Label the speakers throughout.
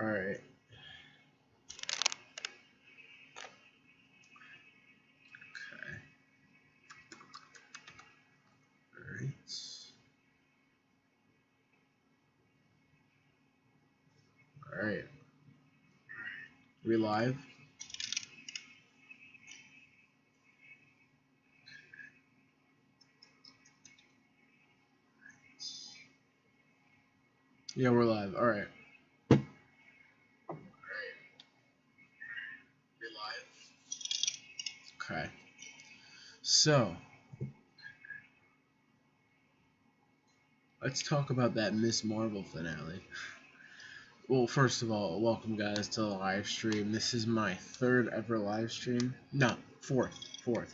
Speaker 1: All right. Okay. All right. All right. We live? Yeah, we're live. All right. We're live. Okay. So, let's talk about that Miss Marvel finale. Well, first of all, welcome guys to the live stream. This is my third ever live stream. No, fourth. Let's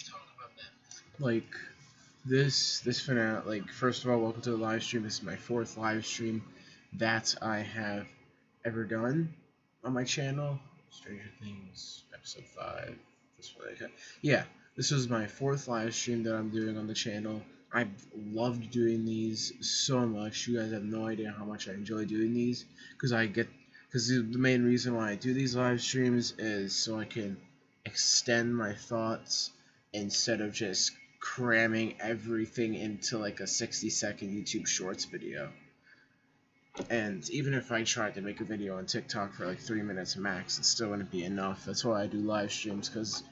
Speaker 1: talk about that. Like this finale. Like first of all, welcome to the live stream. This is my fourth live stream that I have ever done on my channel. Stranger Things episode 5. This one, yeah. This was my fourth live stream that I'm doing on the channel. I've loved doing these so much. You guys have no idea how much I enjoy doing these because the main reason why I do these live streams is so I can extend my thoughts instead of just cramming everything into like a 60-second YouTube Shorts video. And even if I tried to make a video on TikTok for like 3 minutes max, it still wouldn't be enough. That's why I do live streams, because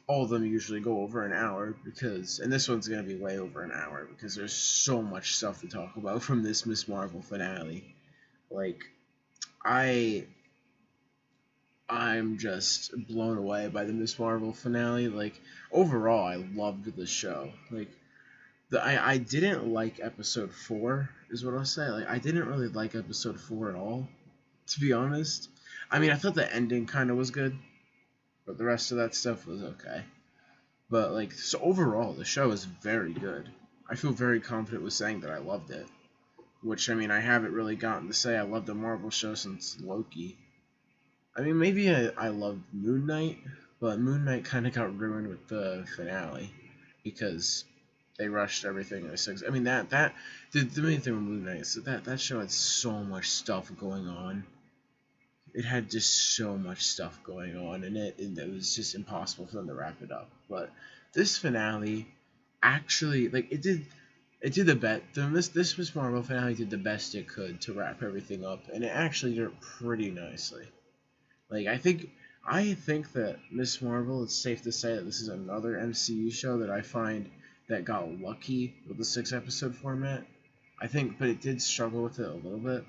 Speaker 1: all of them usually go over an hour, and this one's going to be way over an hour, because there's so much stuff to talk about from this Miss Marvel finale. Like, I'm just blown away by the Miss Marvel finale. Like, overall, I loved the show. Like, I didn't like episode 4, is what I'll say. Like, I didn't really like episode 4 at all, to be honest. I mean, I thought the ending kind of was good, but the rest of that stuff was okay. But, like, so overall, the show is very good. I feel very confident with saying that I loved it. Which, I mean, I haven't really gotten to say I loved a Marvel show since Loki. I mean, maybe I loved Moon Knight, but Moon Knight kind of got ruined with the finale because they rushed everything in the six. I mean, the main thing with Moon Knight is that show had so much stuff going on. It had just so much stuff going on, and it was just impossible for them to wrap it up. But this finale actually, like, it did the best. This Miss Marvel finale did the best it could to wrap everything up, and it actually did it pretty nicely. Like, I think that Miss Marvel, it's safe to say that this is another MCU show that I find that got lucky with the 6-episode format. I think, but it did struggle with it a little bit.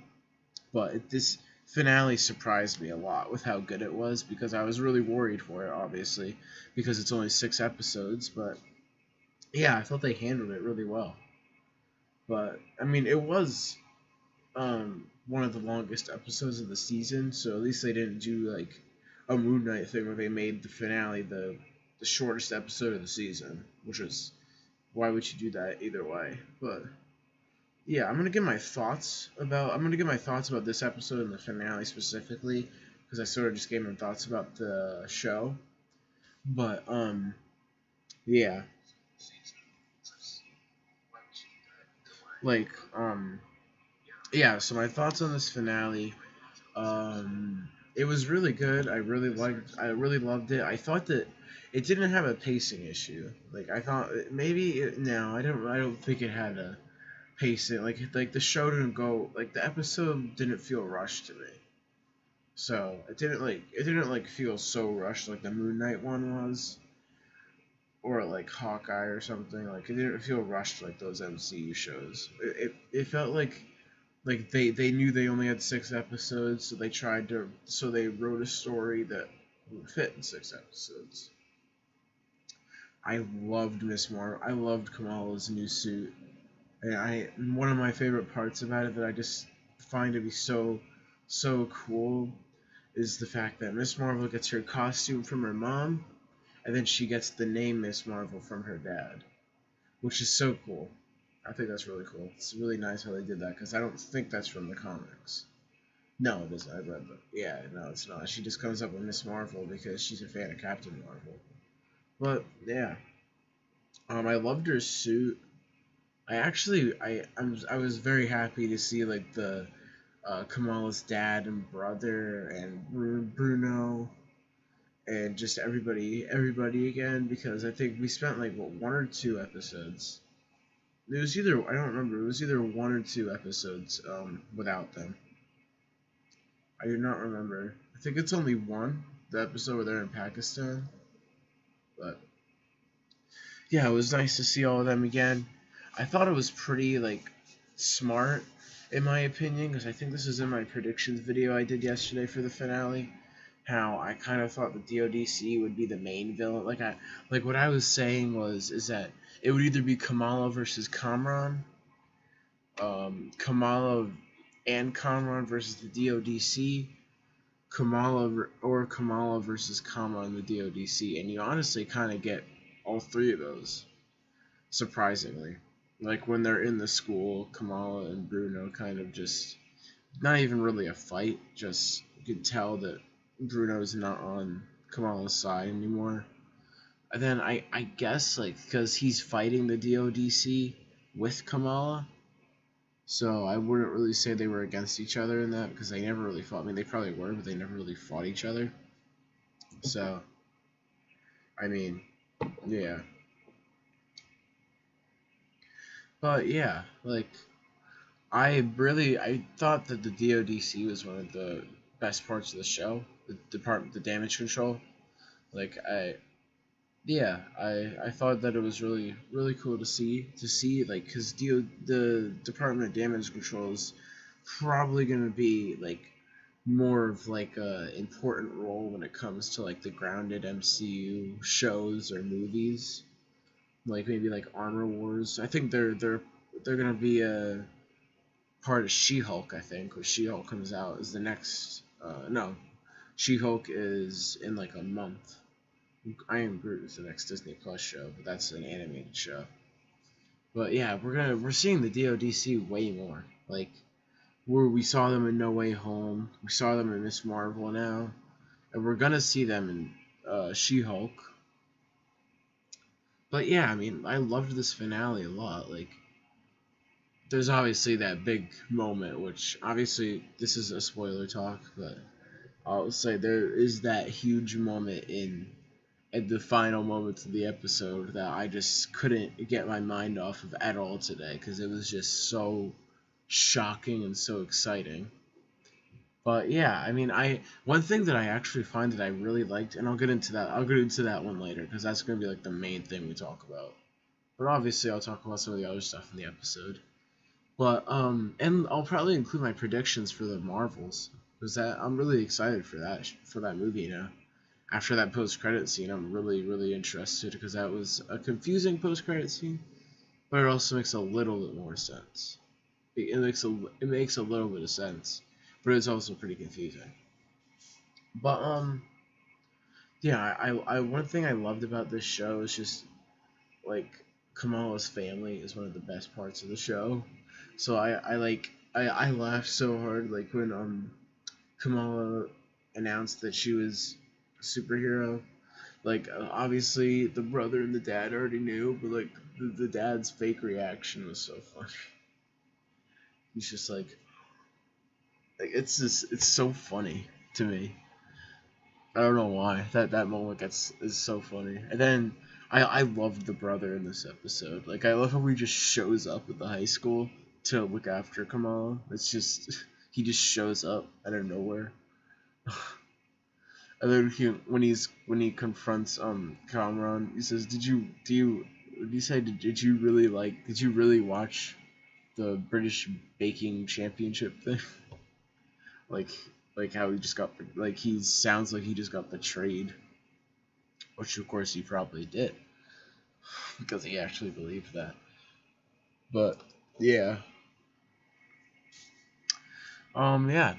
Speaker 1: But this finale surprised me a lot with how good it was, because I was really worried for it, obviously, because it's only 6 episodes. But yeah, I thought they handled it really well. But I mean, it was one of the longest episodes of the season, so at least they didn't do like a Moon Knight thing where they made the finale the shortest episode of the season, which was, why would you do that either way? But yeah, I'm gonna give my thoughts about this episode and the finale specifically, because I sort of just gave my thoughts about the show. But yeah, like yeah. So my thoughts on this finale. It was really good. I really loved it. I thought that it didn't have a pacing issue. Like, I thought no, I don't think it had a pacing. Like the show didn't go, like, the episode didn't feel rushed to me. So it didn't like feel so rushed like the Moon Knight one was, or like Hawkeye or something. Like, it didn't feel rushed like those MCU shows. It felt like they knew they only had 6 episodes, so they wrote a story that would fit in 6 episodes. I loved Miss Marvel. I loved Kamala's new suit, and one of my favorite parts about it that I just find to be so cool is the fact that Miss Marvel gets her costume from her mom, and then she gets the name Miss Marvel from her dad, which is so cool. I think that's really cool. It's really nice how they did that, because I don't think that's from the comics. No, it isn't. I read them. Yeah, no, it's not. She just comes up with Miss Marvel because she's a fan of Captain Marvel. But yeah, I loved her suit. I was very happy to see like the Kamala's dad and brother and Bruno and just everybody again, because I think we spent like what, 1 or 2 episodes. It was either, I don't remember, it was either 1 or 2 episodes without them. I do not remember. I think it's only one, the episode where they're in Pakistan. But yeah, it was nice to see all of them again. I thought it was pretty like smart, in my opinion, because I think this is in my predictions video I did yesterday for the finale. How I kind of thought the DODC would be the main villain. Like what I was saying is that it would either be Kamala versus Kamran, Kamala and Kamran versus the DODC, Kamala versus Kamran and the DODC, and you honestly kind of get all three of those, surprisingly. Like when they're in the school, Kamala and Bruno kind of just not even really a fight, just you could tell that Bruno's not on Kamala's side anymore. And then I guess like because he's fighting the DODC with Kamala, so I wouldn't really say they were against each other in that, because they never really fought. I mean, they probably were, but they never really fought each other. So I mean, yeah. But yeah, like I thought that the DODC was one of the best parts of the show. The department, the damage control. Like I thought that it was really cool to see like, because the Department of Damage Control is probably gonna be like more of like a important role when it comes to like the grounded MCU shows or movies, like maybe like Armor Wars. I think they're gonna be a part of She-Hulk. I think when She-Hulk comes out is the next. No, She-Hulk is in like a month. Iron Groot is the next Disney Plus show, but that's an animated show. But yeah, we're seeing the DODC way more. Like we saw them in No Way Home, we saw them in Miss Marvel now, and we're gonna see them in She-Hulk. But yeah, I mean, I loved this finale a lot. Like, there's obviously that big moment, which obviously this is a spoiler talk, but I'll say there is that huge moment in at the final moments of the episode that I just couldn't get my mind off of at all today, because it was just so shocking and so exciting. But yeah, I mean, I one thing that I actually find that I really liked, and I'll get into that. I'll get into that one later, because that's going to be like the main thing we talk about. But obviously, I'll talk about some of the other stuff in the episode. But and I'll probably include my predictions for the Marvels, because that I'm really excited for that movie now. After that post-credit scene, I'm really interested, because that was a confusing post-credit scene, but it also makes a little bit more sense. It makes a little bit of sense, but it's also pretty confusing. But yeah, I one thing I loved about this show is just like Kamala's family is one of the best parts of the show. So I laughed so hard like when Kamala announced that she was a superhero. Like obviously the brother and the dad already knew, but like the dad's fake reaction was so funny. He's just like it's so funny to me. I don't know why that moment is so funny. And then I loved the brother in this episode. Like I love how he just shows up at the high school to look after Kamala. It's just he just shows up out of nowhere. And then when he confronts Kamran, he says, did you say did you really watch the British Baking Championship thing? like like how he just got like he sounds like he just got betrayed, which of course he probably did because he actually believed that. But yeah, yeah,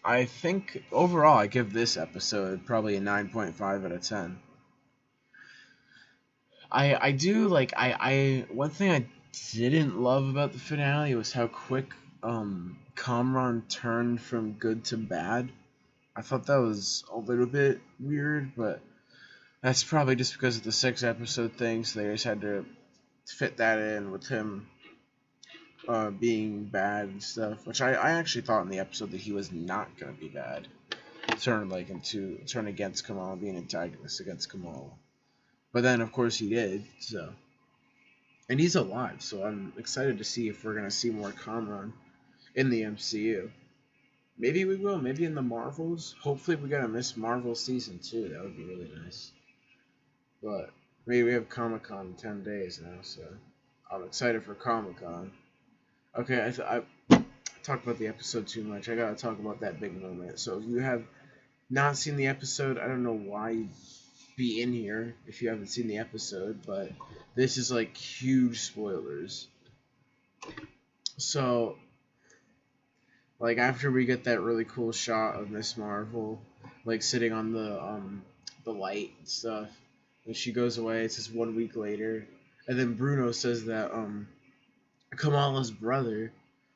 Speaker 1: I think overall I give this episode probably a 9.5 out of 10. I do like I one thing I didn't love about the finale was how quick Kamran turned from good to bad. I thought that was a little bit weird, but that's probably just because of the 6 episode thing, so they just had to fit that in with him being bad and stuff, which I actually thought in the episode that he was not gonna be bad. Turn against Kamala, being antagonist against Kamala. But then of course he did, so and he's alive, so I'm excited to see if we're gonna see more Kamran in the MCU. Maybe we will, maybe in the Marvels. Hopefully we got a Miss Marvel season 2. That would be really nice. But maybe we have Comic Con in 10 days now, so I'm excited for Comic Con. Okay, I talked about the episode too much. I gotta talk about that big moment. So if you have not seen the episode, I don't know why you'd be in here if you haven't seen the episode, but this is like huge spoilers. So, like after we get that really cool shot of Miss Marvel, like sitting on the light and stuff, and she goes away. It's just 1 week later, and then Bruno says that Kamala's brother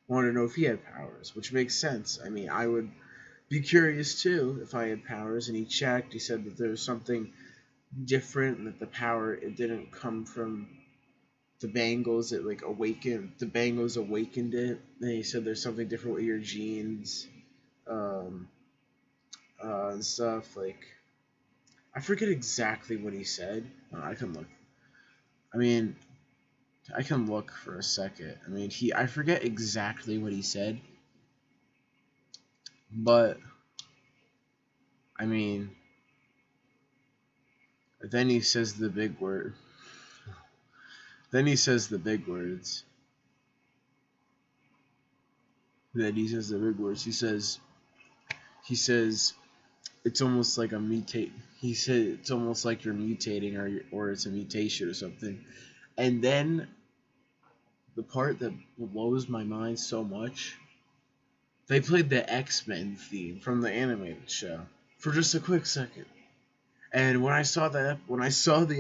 Speaker 1: wanted to know if he had powers, which makes sense. I mean, I would be curious too if I had powers. And he checked. He said that there was something different, and that the power it didn't come from the Bangles. It like awakened the Bangles awakened it. And he said there's something different with your genes, um, and stuff. Like I forget exactly what he said. I can look. I mean, I can look for a second. I mean, I forget exactly what he said, but I mean, then he says the big word. Then he says the big words. Then he says the big words. He says it's almost like a mutate. He said it's almost like you're mutating, or it's a mutation or something. And then the part that blows my mind so much, they played the X-Men theme from the animated show for just a quick second. And when I saw the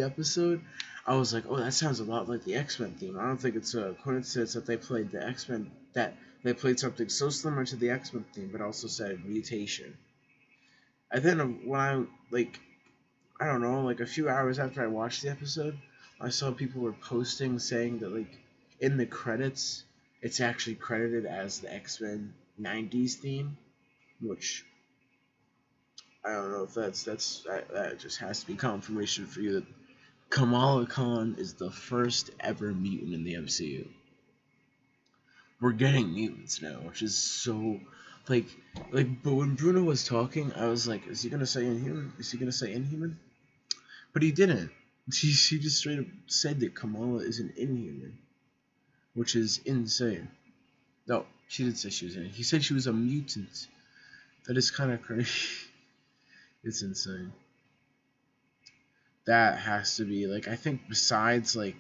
Speaker 1: episode, I was like, "Oh, that sounds a lot like the X-Men theme." I don't think it's a coincidence that they played the X-Men that they played something so similar to the X-Men theme, but also said mutation. And then when I don't know, like a few hours after I watched the episode, I saw people were posting saying that like in the credits, it's actually credited as the X-Men '90s theme, which I don't know if that just has to be confirmation for you that Kamala Khan is the first ever mutant in the MCU. We're getting mutants now, which is so like but when Bruno was talking, I was like, is he gonna say Inhuman? Is he gonna say Inhuman? But he didn't. She just straight up said that Kamala is an Inhuman, which is insane. No, she didn't say she was in. He said she was a mutant. That is kind of crazy. It's insane. That has to be like I think besides like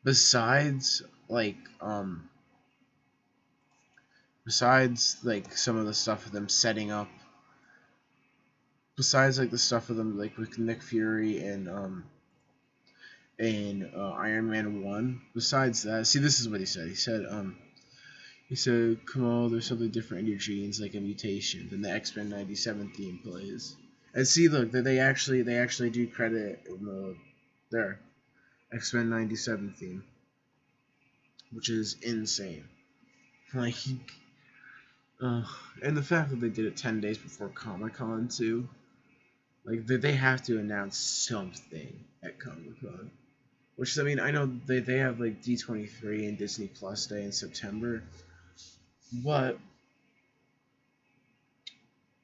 Speaker 1: besides like some of the stuff of them setting up, besides like the stuff of them like with Nick Fury and Iron Man 1, besides that, see, this is what he said. He said, come on, there's something different in your genes, like a mutation. Then the X-Men '97 theme plays. And see, look, they actually do credit in their X-Men '97 theme, which is insane. Like, and the fact that they did it 10 days before Comic Con too. Like they have to announce something at Comic Con. Which I mean, I know they have like D23 and Disney Plus Day in September, but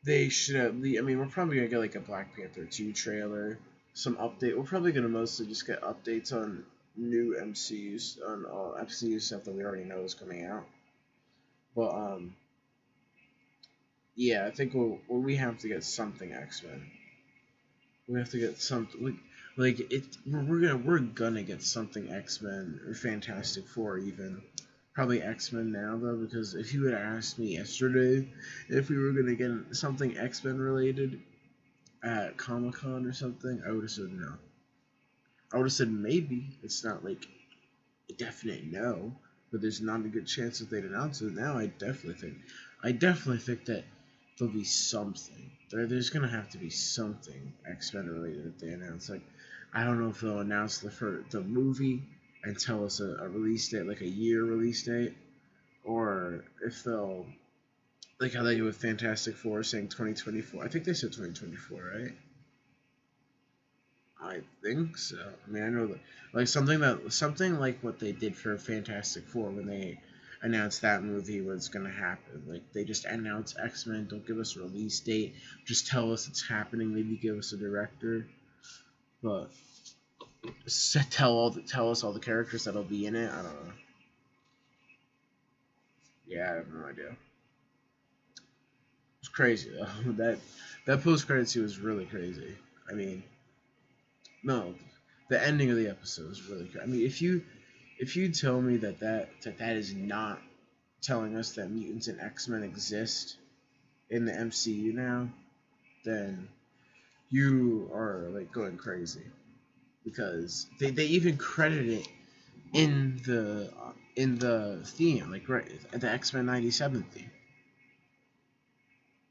Speaker 1: they should at least. I mean, we're probably gonna get like a Black Panther 2 trailer, some update. We're probably gonna mostly just get updates on new MCUs on MCU stuff that we already know is coming out. But yeah, I think we have to get something X-Men. We have to get something like it. We're gonna get something X-Men or Fantastic Four even. Probably X-Men now though, because if you had asked me yesterday if we were gonna get something X-Men related at Comic Con or something, I would have said no. I would have said maybe. It's not like a definite no, but there's not a good chance that they'd announce it. Now I definitely think that there'll be something. There's gonna have to be something X-Men related that they announce. Like I don't know if they'll announce the movie and tell us a release date, like a year release date, or if they'll, like how they do with Fantastic Four, saying 2024. I think they said 2024, right? I think so. I mean, I know that, like something like what they did for Fantastic Four when they announced that movie was gonna happen. Like they just announce X-Men, don't give us a release date, just tell us it's happening. Maybe give us a director, but tell us all the characters that'll be in it. I don't know. Yeah, I have no idea. It's crazy though. That post credit scene was really crazy. I mean, no, the ending of the episode was really crazy. I mean, if you tell me that is not telling us that mutants and X-Men exist in the MCU now, then you are like going crazy, because they even credit it in the theme, like right at the X-Men 97 theme.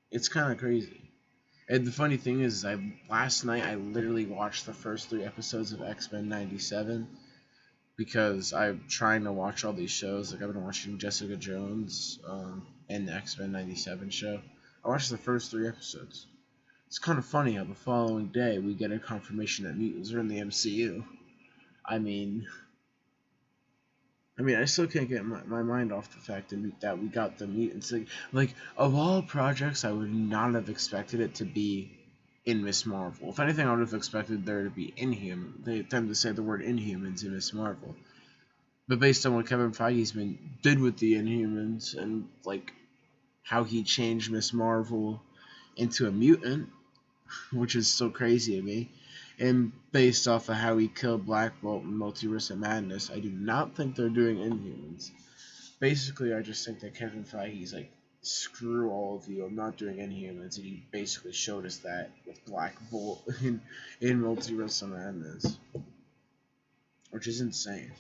Speaker 1: It's kind of crazy. And the funny thing is, last night I literally watched the first 3 episodes of X-Men 97 because I'm trying to watch all these shows. Like I've been watching Jessica Jones and the X-Men 97 show. I watched the first 3 episodes. It's kind of funny how the following day we get a confirmation that mutants are in the MCU. I mean, I still can't get my mind off the fact that we got the mutants. Like, of all projects, I would not have expected it to be in Miss Marvel. If anything, I would have expected there to be them to say the word Inhumans in Miss Marvel. But based on what Kevin Feige's did with the Inhumans and like how he changed Miss Marvel into a mutant, which is so crazy to me, and based off of how he killed Black Bolt in Multiverse of Madness, I do not think they're doing Inhumans. Basically, I just think that Kevin Feige's like, screw all of you, I'm not doing Inhumans, and he basically showed us that with Black Bolt in Multiverse of Madness, which is insane.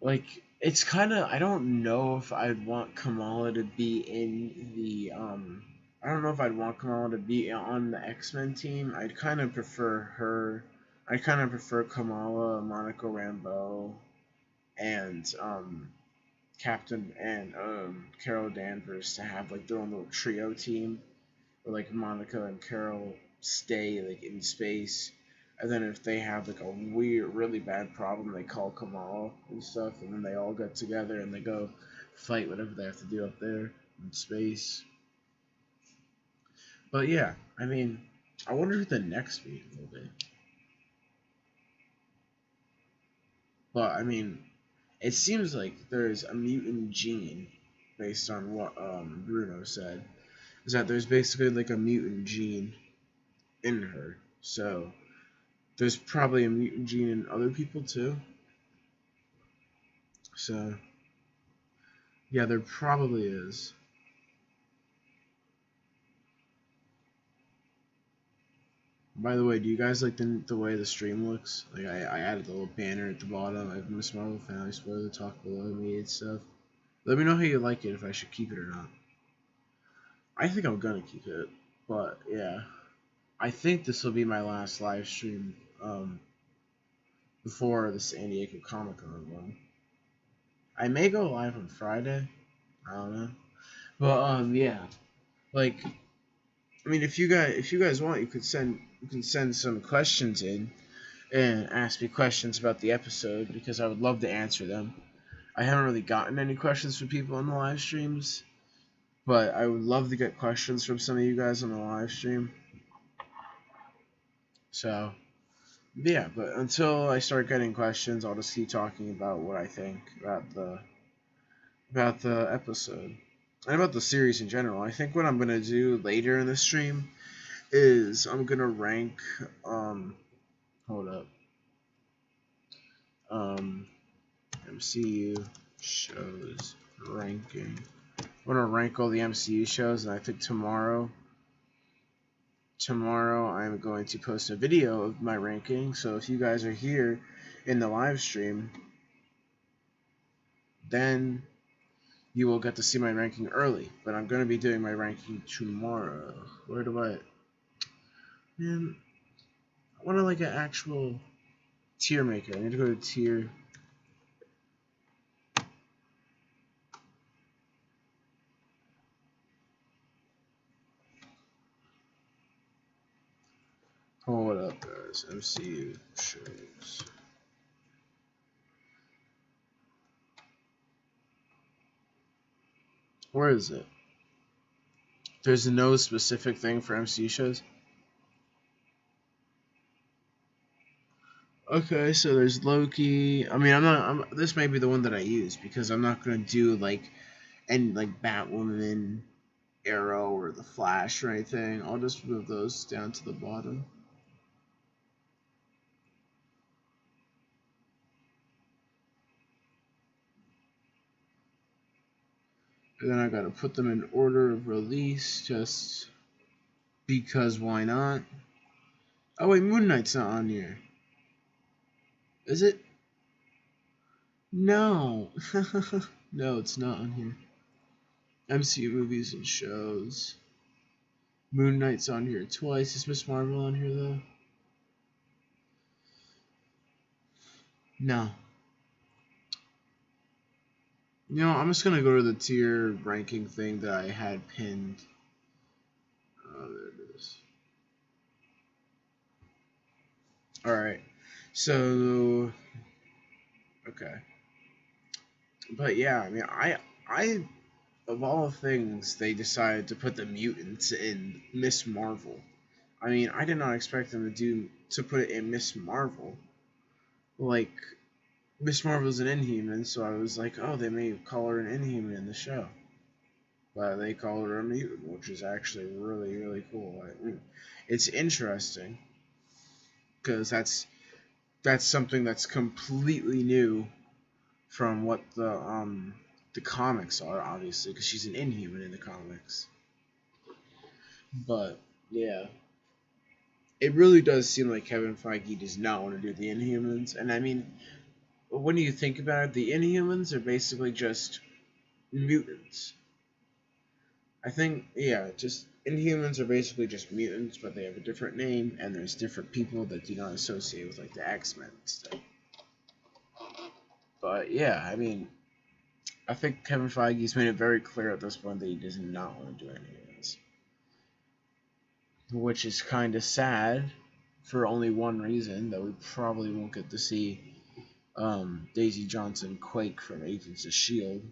Speaker 1: Like, it's kind of, I don't know if I'd want Kamala to be in the I don't know if I'd want Kamala to be on the X-Men team. I'd kind of prefer her. I kind of prefer Kamala, Monica Rambeau, and Captain and Carol Danvers to have like their own little trio team, where like Monica and Carol stay like in space, and then if they have like a weird, really bad problem, they call Kamala and stuff, and then they all get together and they go fight whatever they have to do up there in space. But yeah, I mean, I wonder who the next mutant will be. But I mean, it seems like there's a mutant gene, based on what Bruno said, is that there's basically like a mutant gene in her. So there's probably a mutant gene in other people too. So yeah, there probably is. By the way, do you guys like the way the stream looks? Like I added a little banner at the bottom. I have Miss Marvel Family Spoiler Talk below me and stuff. Let me know how you like it, if I should keep it or not. I think I'm gonna keep it, but yeah, I think this will be my last live stream before the San Diego Comic Con one. I may go live on Friday. I don't know, but yeah, like I mean, if you guys want, you can send some questions in and ask me questions about the episode, because I would love to answer them. I haven't really gotten any questions from people on the live streams, but I would love to get questions from some of you guys on the live stream. So yeah, but until I start getting questions, I'll just keep talking about what I think about the episode and about the series in general. I think what I'm gonna do later in the stream is I'm gonna rank hold up MCU shows ranking. I'm gonna rank all the MCU shows, and I think tomorrow I'm going to post a video of my ranking. So if you guys are here in the live stream, then you will get to see my ranking early. But I'm going to be doing my ranking tomorrow. Man, I want to like an actual Tier maker. I need to go to tier. Hold up, guys. MCU shows. Where is it? There's no specific thing for MCU shows. Okay, so there's Loki. I mean, this may be the one that I use because I'm not gonna do like Batwoman, Arrow, or the Flash or anything. I'll just move those down to the bottom. And then I gotta put them in order of release, just because why not? Oh wait, Moon Knight's not on here. Is it? No. No, it's not on here. MCU movies and shows. Moon Knight's on here twice. Is Miss Marvel on here though? No. You know, I'm just gonna go to the tier ranking thing that I had pinned. Oh, there it is. Alright. So okay. But yeah, I mean I of all things they decided to put the mutants in Miss Marvel. I mean, I did not expect them to put it in Miss Marvel. Like Miss Marvel's an Inhuman, so I was like, oh, they may call her an Inhuman in the show. But they call her a mutant, which is actually really, really cool. I mean, it's interesting because that's something that's completely new from what the comics are, obviously, because she's an Inhuman in the comics. But yeah, it really does seem like Kevin Feige does not want to do the Inhumans, and I mean, when you think about it, the Inhumans are basically just mutants. I think, yeah, just Inhumans are basically just mutants, but they have a different name, and there's different people that do not associate with like the X-Men and stuff. But yeah, I mean, I think Kevin Feige's made it very clear at this point that he does not want to do any of this, which is kind of sad for only one reason, that we probably won't get to see Daisy Johnson Quake from Agents of S.H.I.E.L.D.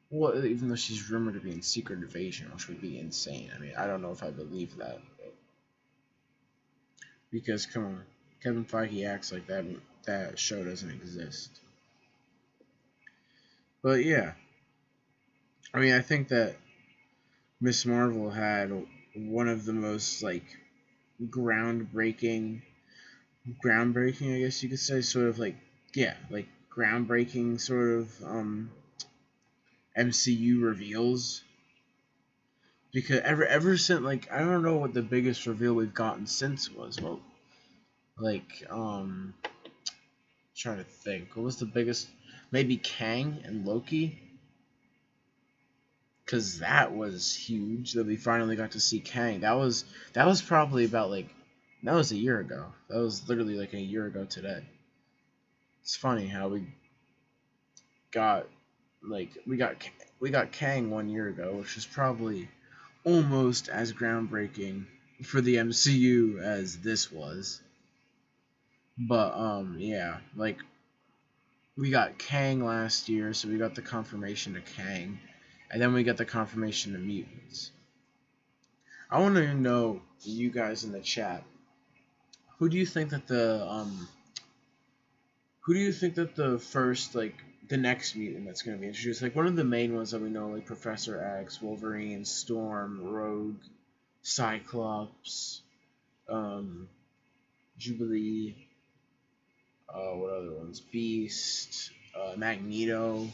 Speaker 1: Well, even though she's rumored to be in Secret Invasion, which would be insane. I mean, I don't know if I believe that. Because, come on, Kevin Feige acts like that show doesn't exist. But, yeah. I mean, I think that Miss Marvel had one of the most, like, groundbreaking, I guess you could say, sort of, like, yeah, like, groundbreaking sort of, MCU reveals, because ever since, like, I don't know what the biggest reveal we've gotten since was. Well, like trying to think, what was the biggest? Maybe Kang and Loki, because that was huge that we finally got to see Kang. That was probably about like, that was a year ago. That was literally like a year ago today. It's funny how got we got Kang 1 year ago, which was probably almost as groundbreaking for the MCU as this was. But yeah, like we got Kang last year, so we got the confirmation of Kang, and then we got the confirmation of mutants. I want to know, you guys in the chat, who do you think that the first, like, the next mutant that's going to be introduced? Like, one of the main ones that we know, like Professor X, Wolverine, Storm, Rogue, Cyclops, Jubilee, what other ones? Beast, Magneto,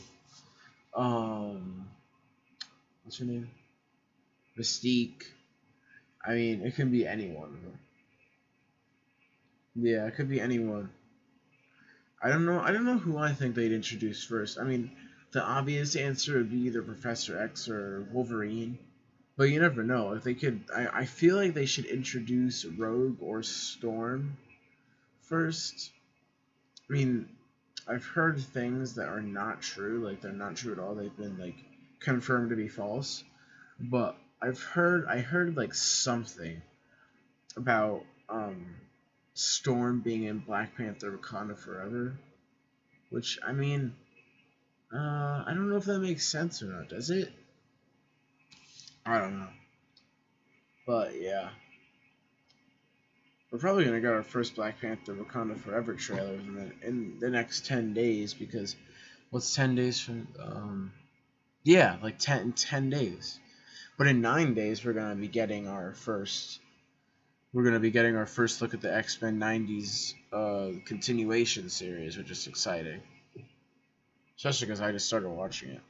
Speaker 1: what's her name? Mystique. I mean, it can be anyone. Yeah, it could be anyone. I don't know who I think they'd introduce first. I mean, the obvious answer would be either Professor X or Wolverine. But you never know. If they could, I feel like they should introduce Rogue or Storm first, I mean, I've heard things that are not true, like they're not true at all. They've been like confirmed to be false. But I heard like something about Storm being in Black Panther Wakanda Forever, which I mean, I don't know if that makes sense or not. Does it? I don't know. But yeah, we're probably gonna get our first Black Panther Wakanda Forever trailer in the next 10 days because what's 10 days from? Yeah, like 10 days. But in 9 days, we're gonna be getting our first. We're gonna be getting our first look at the X-Men '90s continuation series, which is exciting. Especially because I just started watching it.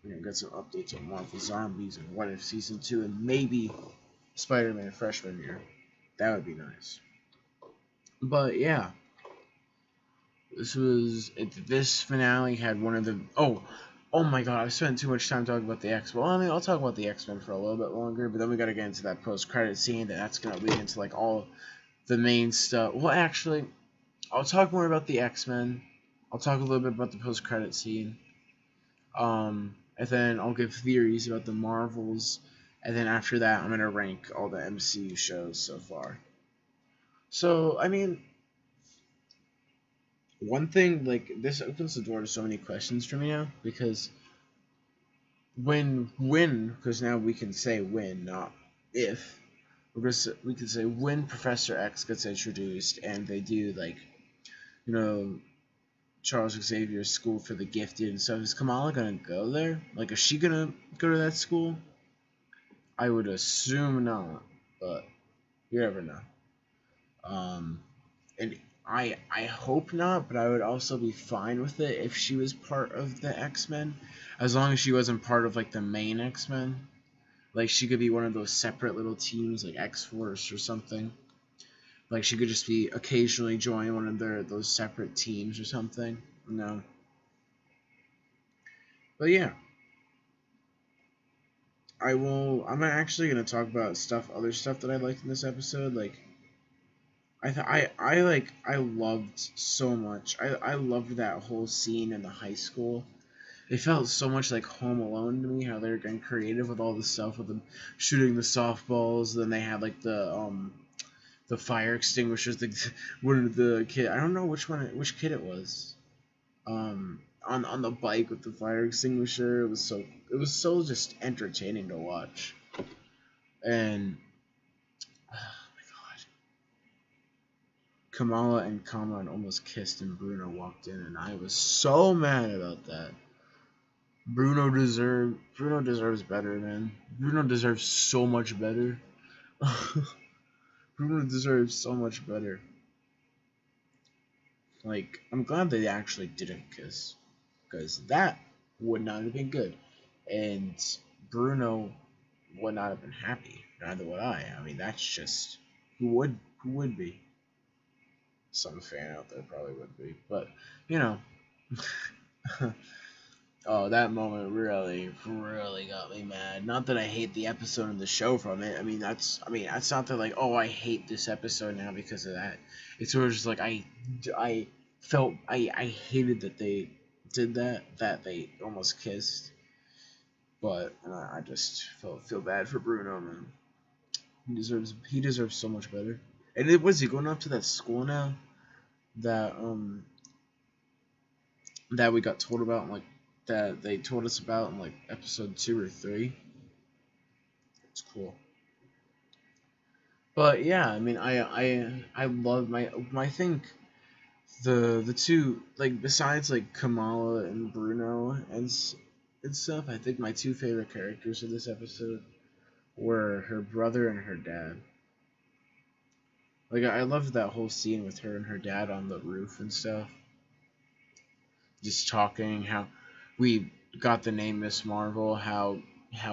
Speaker 1: We're gonna get some updates on Marvel Zombies and What If Season 2 and maybe Spider-Man Freshman Year. That would be nice. But yeah, this finale had one of the oh my god, I've spent too much time talking about the X-Men. Well, I mean, I'll talk about the X-Men for a little bit longer, but then we gotta get into that post-credit scene. That's gonna lead into like all the main stuff. Well, actually, I'll talk more about the X-Men. I'll talk a little bit about the post-credit scene. And then I'll give theories about the Marvels, and then after that, I'm gonna rank all the MCU shows so far. So, I mean, one thing like this opens the door to so many questions for me now because because now we can say when, not if. We can say when Professor X gets introduced and they do like, you know, Charles Xavier's School for the Gifted and stuff. Is Kamala gonna go there? Like, is she gonna go to that school? I would assume not, but you never know. And I hope not, but I would also be fine with it if she was part of the X-Men, as long as she wasn't part of like the main X-Men. Like she could be one of those separate little teams, like X-Force or something. Like she could just be occasionally join one of those separate teams or something. No. But yeah, I'm actually gonna talk about other stuff that I liked in this episode. Like I loved so much. I loved that whole scene in the high school. It felt so much like Home Alone to me. How they were getting creative with all the stuff with them shooting the softballs. Then they had like the fire extinguishers. One of the kid, I don't know which kid it was. On the bike with the fire extinguisher. It was so just entertaining to watch. And oh my god, Kamala and Kamran almost kissed and Bruno walked in, and I was so mad about that. Bruno deserves better, man. Bruno deserves so much better. Bruno deserves so much better. Like, I'm glad they actually didn't kiss, because that would not have been good, and Bruno would not have been happy. Neither would I. I mean, that's just who would be. Some fan out there probably would be, but you know. Oh, that moment really, really got me mad. Not that I hate the episode and the show from it. I mean, that's not that like, oh, I hate this episode now because of that. It's sort of just like I hated that they did that they almost kissed. But I just feel bad for Bruno, man. He deserves so much better. And was he going up to that school now that that we got told about like that they told us about in like episode 2 or 3. It's cool. But yeah, I mean, I love I think the two, like, besides like Kamala and Bruno and stuff. I think my two favorite characters of this episode were her brother and her dad. Like I loved that whole scene with her and her dad on the roof and stuff, just talking how we got the name Miss Marvel, how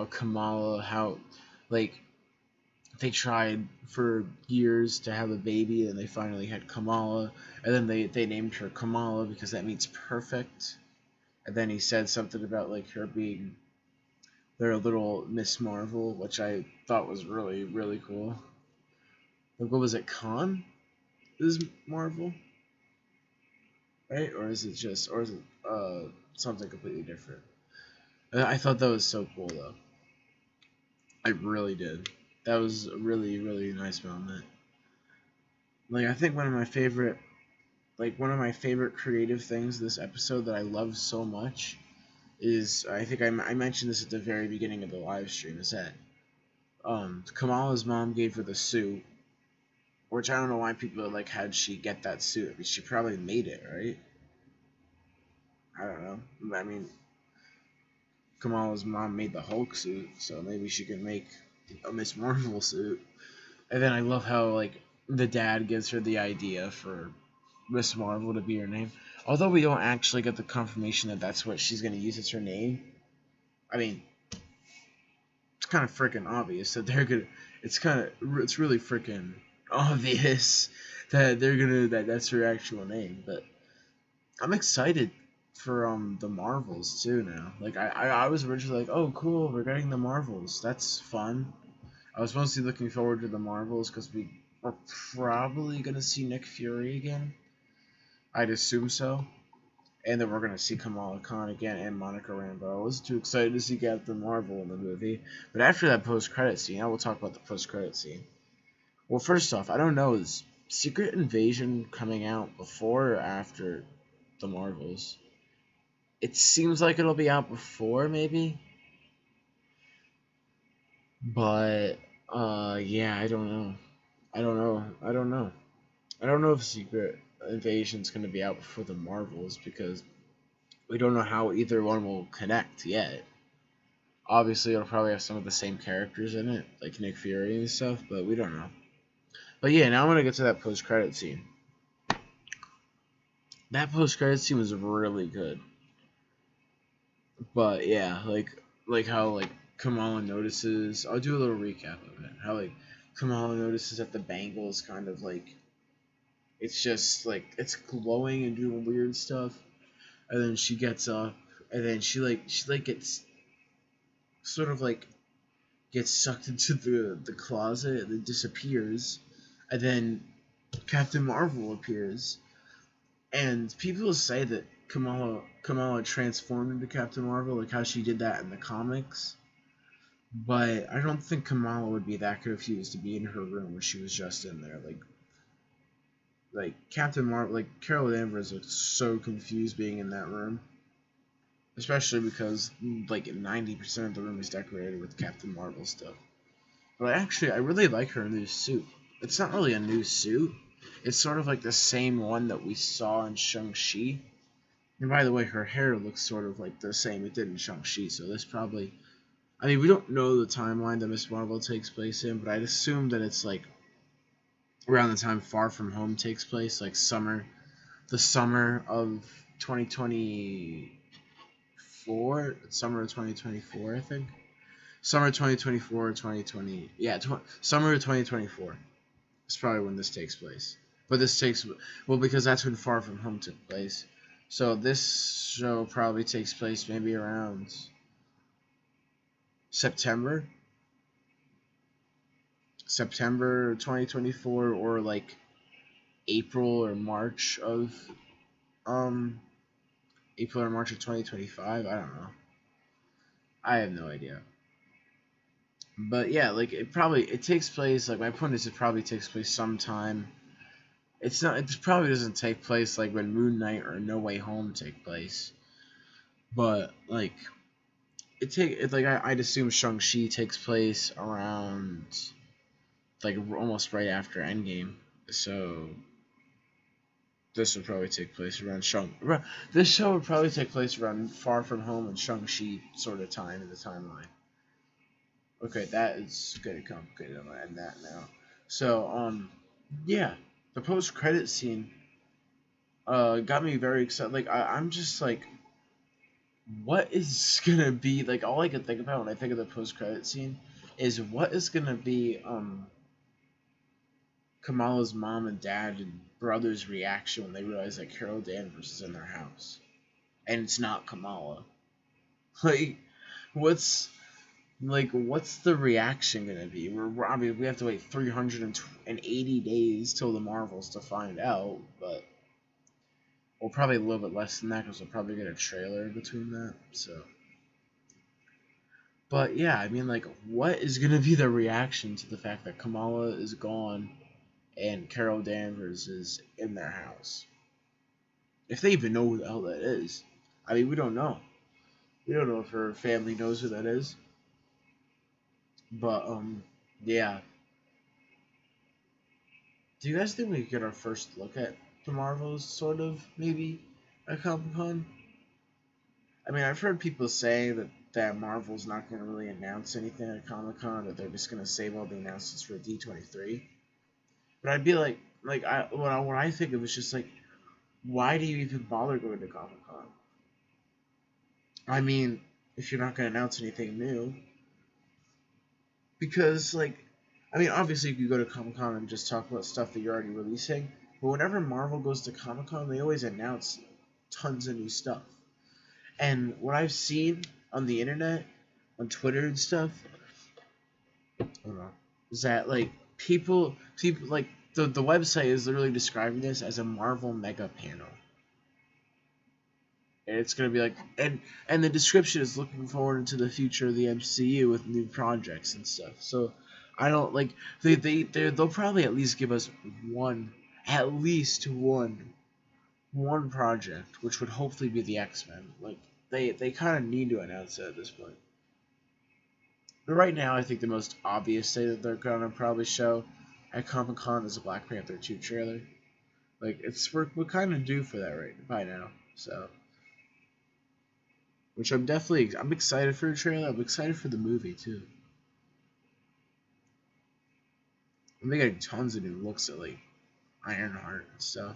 Speaker 1: Kamala, how like they tried for years to have a baby and they finally had Kamala, and then they named her Kamala because that means perfect. And then he said something about like her being their little Miss Marvel, which I thought was really, really cool. Like, what was it, Khan? is Marvel, right? Or is it something completely different? I thought that was so cool though. I really did. That was a really really nice moment. Like I think one of my favorite creative things this episode that I love so much is I think I mentioned this at the very beginning of the live stream is that Kamala's mom gave her the suit, which I don't know why people are like, how'd she get that suit? I mean, she probably made it, right? I don't know. I mean, Kamala's mom made the Hulk suit, so maybe she can make a Miss Marvel suit. And then I love how like the dad gives her the idea for Miss Marvel to be her name. Although we don't actually get the confirmation that that's what she's gonna use as her name. I mean, it's kind of freaking obvious that they're gonna. It's really freaking obvious that that's her actual name. But I'm excited for the Marvels too now. Like I was originally like, oh cool, we're getting the Marvels. That's fun. I was mostly looking forward to the Marvels because we are probably gonna see Nick Fury again. I'd assume so. And then we're gonna see Kamala Khan again and Monica Rambeau. I wasn't too excited to see Captain Marvel in the movie, but after that post-credit scene, I will talk about the post-credit scene. Well, first off, I don't know, is Secret Invasion coming out before or after the Marvels? It seems like it'll be out before, maybe, but yeah, I don't know. I don't know. I don't know. I don't know if Secret Invasion's gonna be out before the Marvels because we don't know how either one will connect yet. Obviously, it'll probably have some of the same characters in it, like Nick Fury and stuff, but we don't know. But yeah, now I'm gonna get to that post-credit scene. That post-credit scene was really good. But yeah, like how like Kamala notices. I'll do a little recap of it. How like Kamala notices that the bangle is kind of like it's just like it's glowing and doing weird stuff, and then she gets up, and then she gets sort of like gets sucked into the closet and then disappears, and then Captain Marvel appears, and people say that Kamala transformed into Captain Marvel, like how she did that in the comics. But I don't think Kamala would be that confused to be in her room when she was just in there. Like Captain Marvel, like Carol Danvers looks so confused being in that room, especially because like 90% of the room is decorated with Captain Marvel stuff. But I really like her new suit. It's not really a new suit. It's sort of like the same one that we saw in Shang-Chi. And by the way, her hair looks sort of like the same it did in Shang-Chi, so this probably... I mean, we don't know the timeline that Miss Marvel takes place in, but I'd assume that it's like around the time Far From Home takes place, like the summer of 2024, summer of 2024, I think. Summer 2024 or 2020, yeah, summer of 2024 is probably when this takes place. But this takes, well, because that's when Far From Home took place. So this show probably takes place maybe around September 2024, or like April or March of um April or March of 2025. I don't know. I have no idea. But yeah, like it takes place, like my point is it probably takes place sometime. It probably doesn't take place like when Moon Knight or No Way Home take place. But like I'd assume Shang-Chi takes place around like almost right after Endgame. So this would probably take place around This show would probably take place around Far From Home and Shang-Chi sort of time in the timeline. Okay, that is getting complicated. I'm gonna end that now. So, yeah, the post-credit scene, got me very excited. Like, I'm just like, what is gonna be like? All I can think about when I think of the post-credit scene is what is gonna be, Kamala's mom and dad and brother's reaction when they realize that Carol Danvers is in their house and it's not Kamala. Like, what's Like, what's the reaction gonna be? I mean, we have to wait 380 days till the Marvels to find out, but we'll probably a little bit less than that because we'll probably get a trailer between that. So, but yeah, I mean, like, what is gonna be the reaction to the fact that Kamala is gone and Carol Danvers is in their house? If they even know who the hell that is. I mean, we don't know. We don't know if her family knows who that is. But yeah. Do you guys think we could get our first look at the Marvels, sort of, maybe, at Comic Con? I mean, I've heard people say that Marvel's not going to really announce anything at Comic Con, that they're just going to save all the announcements for D23. But I'd be what I think of is just like, why do you even bother going to Comic Con? I mean, if you're not going to announce anything new, because like, I mean, obviously you could go to Comic Con and just talk about stuff that you're already releasing, but whenever Marvel goes to Comic Con, they always announce tons of new stuff. And what I've seen on the internet, on Twitter and stuff, is that like people like the website is literally describing this as a Marvel mega panel. And it's gonna be like, and the description is looking forward into the future of the MCU with new projects and stuff. So I don't like they'll probably at least give us at least one project, which would hopefully be the X-Men. Like they kind of need to announce it at this point. But right now, I think the most obvious thing that they're gonna probably show at Comic Con is a Black Panther 2 trailer. Like we're kind of due for that right by now. So, which I'm excited for the trailer. I'm excited for the movie too. I'm getting tons of new looks at like Ironheart and stuff.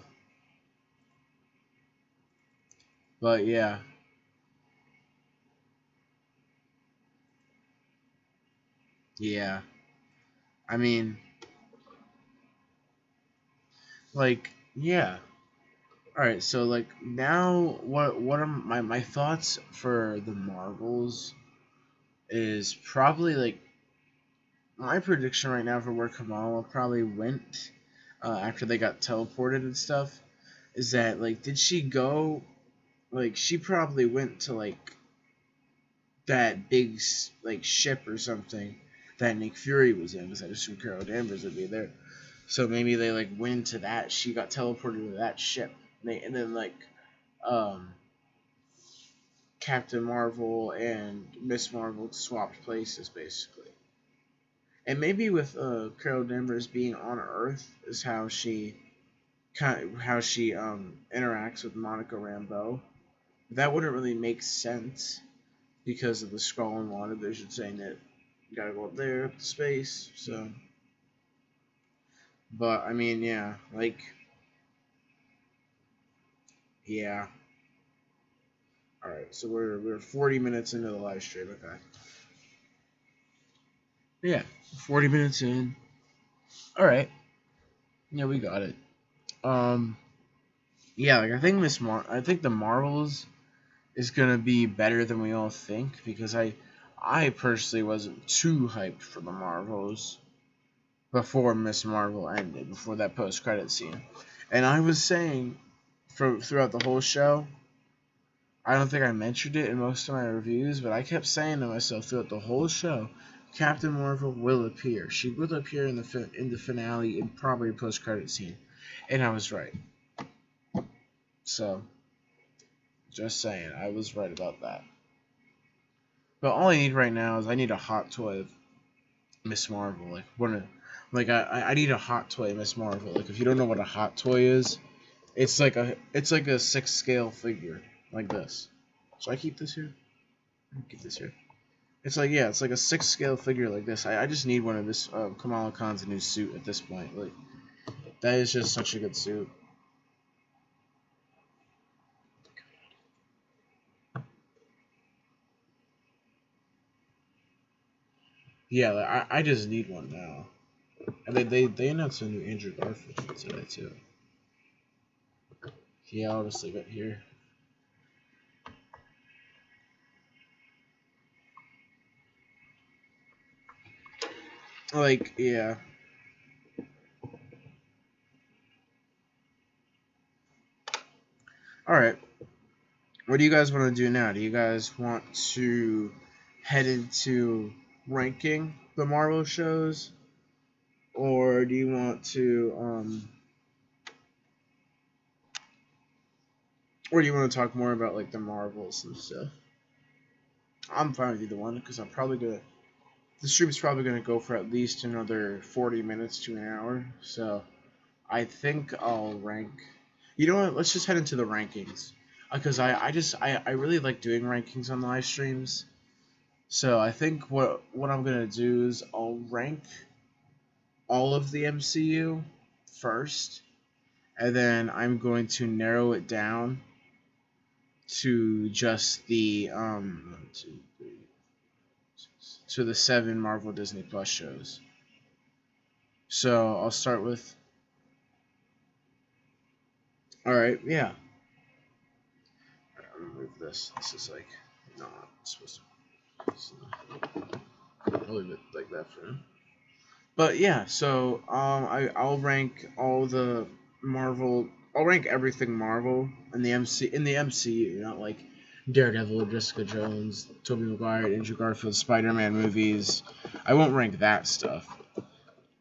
Speaker 1: But yeah, yeah. I mean, like, yeah. All right, so like now, what are my thoughts for the Marvels is probably like my prediction right now for where Kamala probably went after they got teleported and stuff is that like did she go like she probably went to like that big like ship or something that Nick Fury was in because I assume Carol Danvers would be there. So maybe they like went into that. She got teleported to that ship, and then like um, Captain Marvel and Miss Marvel swapped places basically. And maybe with Carol Danvers being on Earth is how she interacts with Monica Rambeau. That wouldn't really make sense because of the Skrull and WandaVision saying that you gotta go up there, up to space. So, but I mean, yeah, like, yeah. All right, so we're 40 minutes into the live stream. Okay. Yeah, 40 minutes in. All right. Yeah, we got it. Um, yeah, like I think the Marvels is gonna be better than we all think because I personally wasn't too hyped for the Marvels before Miss Marvel ended, before that post credit scene, and I was saying throughout the whole show. I don't think I mentioned it in most of my reviews, but I kept saying to myself throughout the whole show, Captain Marvel will appear. She will appear in the finale and probably post credit scene, and I was right. So, just saying, I was right about that. But all I need right now is I need a hot toy of Miss Marvel. I need a hot toy of Miss Marvel. Like if you don't know what a hot toy is, it's like a 6 scale figure like this. Should I keep this here? Keep this here. It's like it's like a 6 scale figure like this. I just need one of this Kamala Khan's new suit at this point. Like that is just such a good suit. Yeah, like, I just need one now. And they announced a new Andrew Garfield today too. Yeah, I'll just leave it here. Like, yeah. All right. What do you guys want to do now? Do you guys want to head into ranking the Marvel shows, or do you want to or do you want to talk more about like the Marvels and stuff? I'm fine with either one because I'm probably gonna. The stream's probably gonna go for at least another 40 minutes to an hour, so I think I'll rank. You know what? Let's just head into the rankings because I really like doing rankings on live streams. So I think what I'm gonna do is I'll rank all of the MCU first, and then I'm going to narrow it down to just the to the 7 Marvel Disney Plus shows. So I'll start with. All right, yeah. I'll remove this. This is like not supposed to. I'll leave it like that for now. But yeah, so I'll rank all the Marvel. I'll rank everything Marvel in the MCU, not like Daredevil, Jessica Jones, Tobey Maguire, Andrew Garfield, Spider-Man movies. I won't rank that stuff.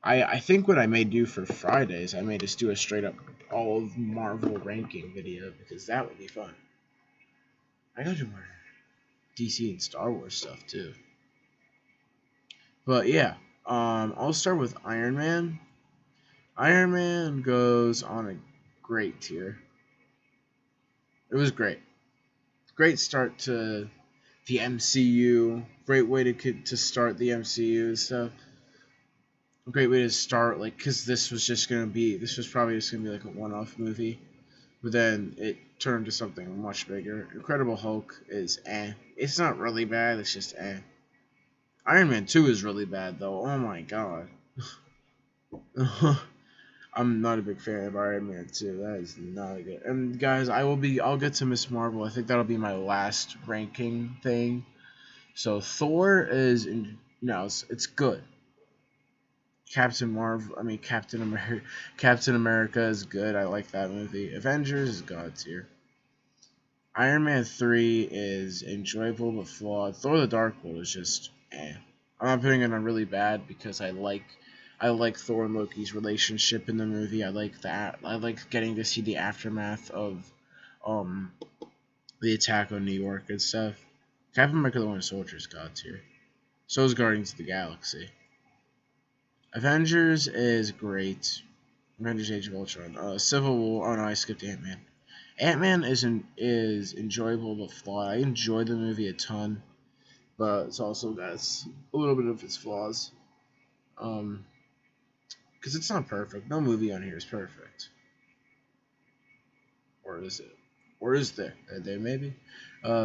Speaker 1: I think what I may do for Fridays, I may just do a straight up all of Marvel ranking video because that would be fun. I gotta do more DC and Star Wars stuff too. But yeah, I'll start with Iron Man. Iron Man goes on a great tier. It was great. Great start to the MCU. Great way to start the MCU and stuff. A great way to start, like, because this was probably just gonna be like a one-off movie, but then it turned to something much bigger. Incredible Hulk is eh. It's not really bad. It's just eh. Iron Man 2 is really bad though. Oh my god. I'm not a big fan of Iron Man 2. That is not good. And guys, I'll get to Miss Marvel. I think that'll be my last ranking thing. So Thor is no, it's good. Captain America is good. I like that movie. Avengers is god tier. Iron Man 3 is enjoyable but flawed. Thor: The Dark World is just eh. I'm not putting it on really bad because I like Thor and Loki's relationship in the movie. I like that. I like getting to see the aftermath of um the attack on New York and stuff. Captain America: The Winter Soldier is god tier. So is Guardians of the Galaxy. Avengers is great. Avengers: Age of Ultron. Civil War. Oh no, I skipped Ant-Man. Ant-Man is enjoyable but flawed. I enjoy the movie a ton, but it's also got a little bit of its flaws. Because it's not perfect. No movie on here is perfect. Or is it? Or is there? There maybe.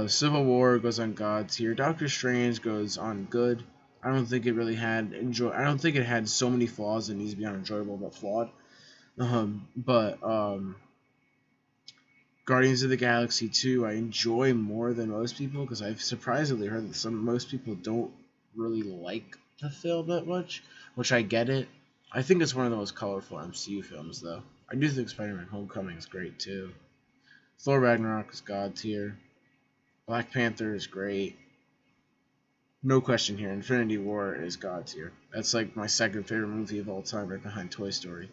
Speaker 1: Civil War goes on God tier. Doctor Strange goes on good. I don't think it really had enjoy. I don't think it had so many flaws that needs to be unenjoyable but flawed. But Guardians of the Galaxy 2, I enjoy more than most people because I've surprisingly heard that most people don't really like the film that much, which I get it. I think it's one of the most colorful MCU films though. I do think Spider-Man: Homecoming is great too. Thor: Ragnarok is god tier. Black Panther is great. No question here. Infinity War is god tier. That's like my second favorite movie of all time, right behind Toy Story.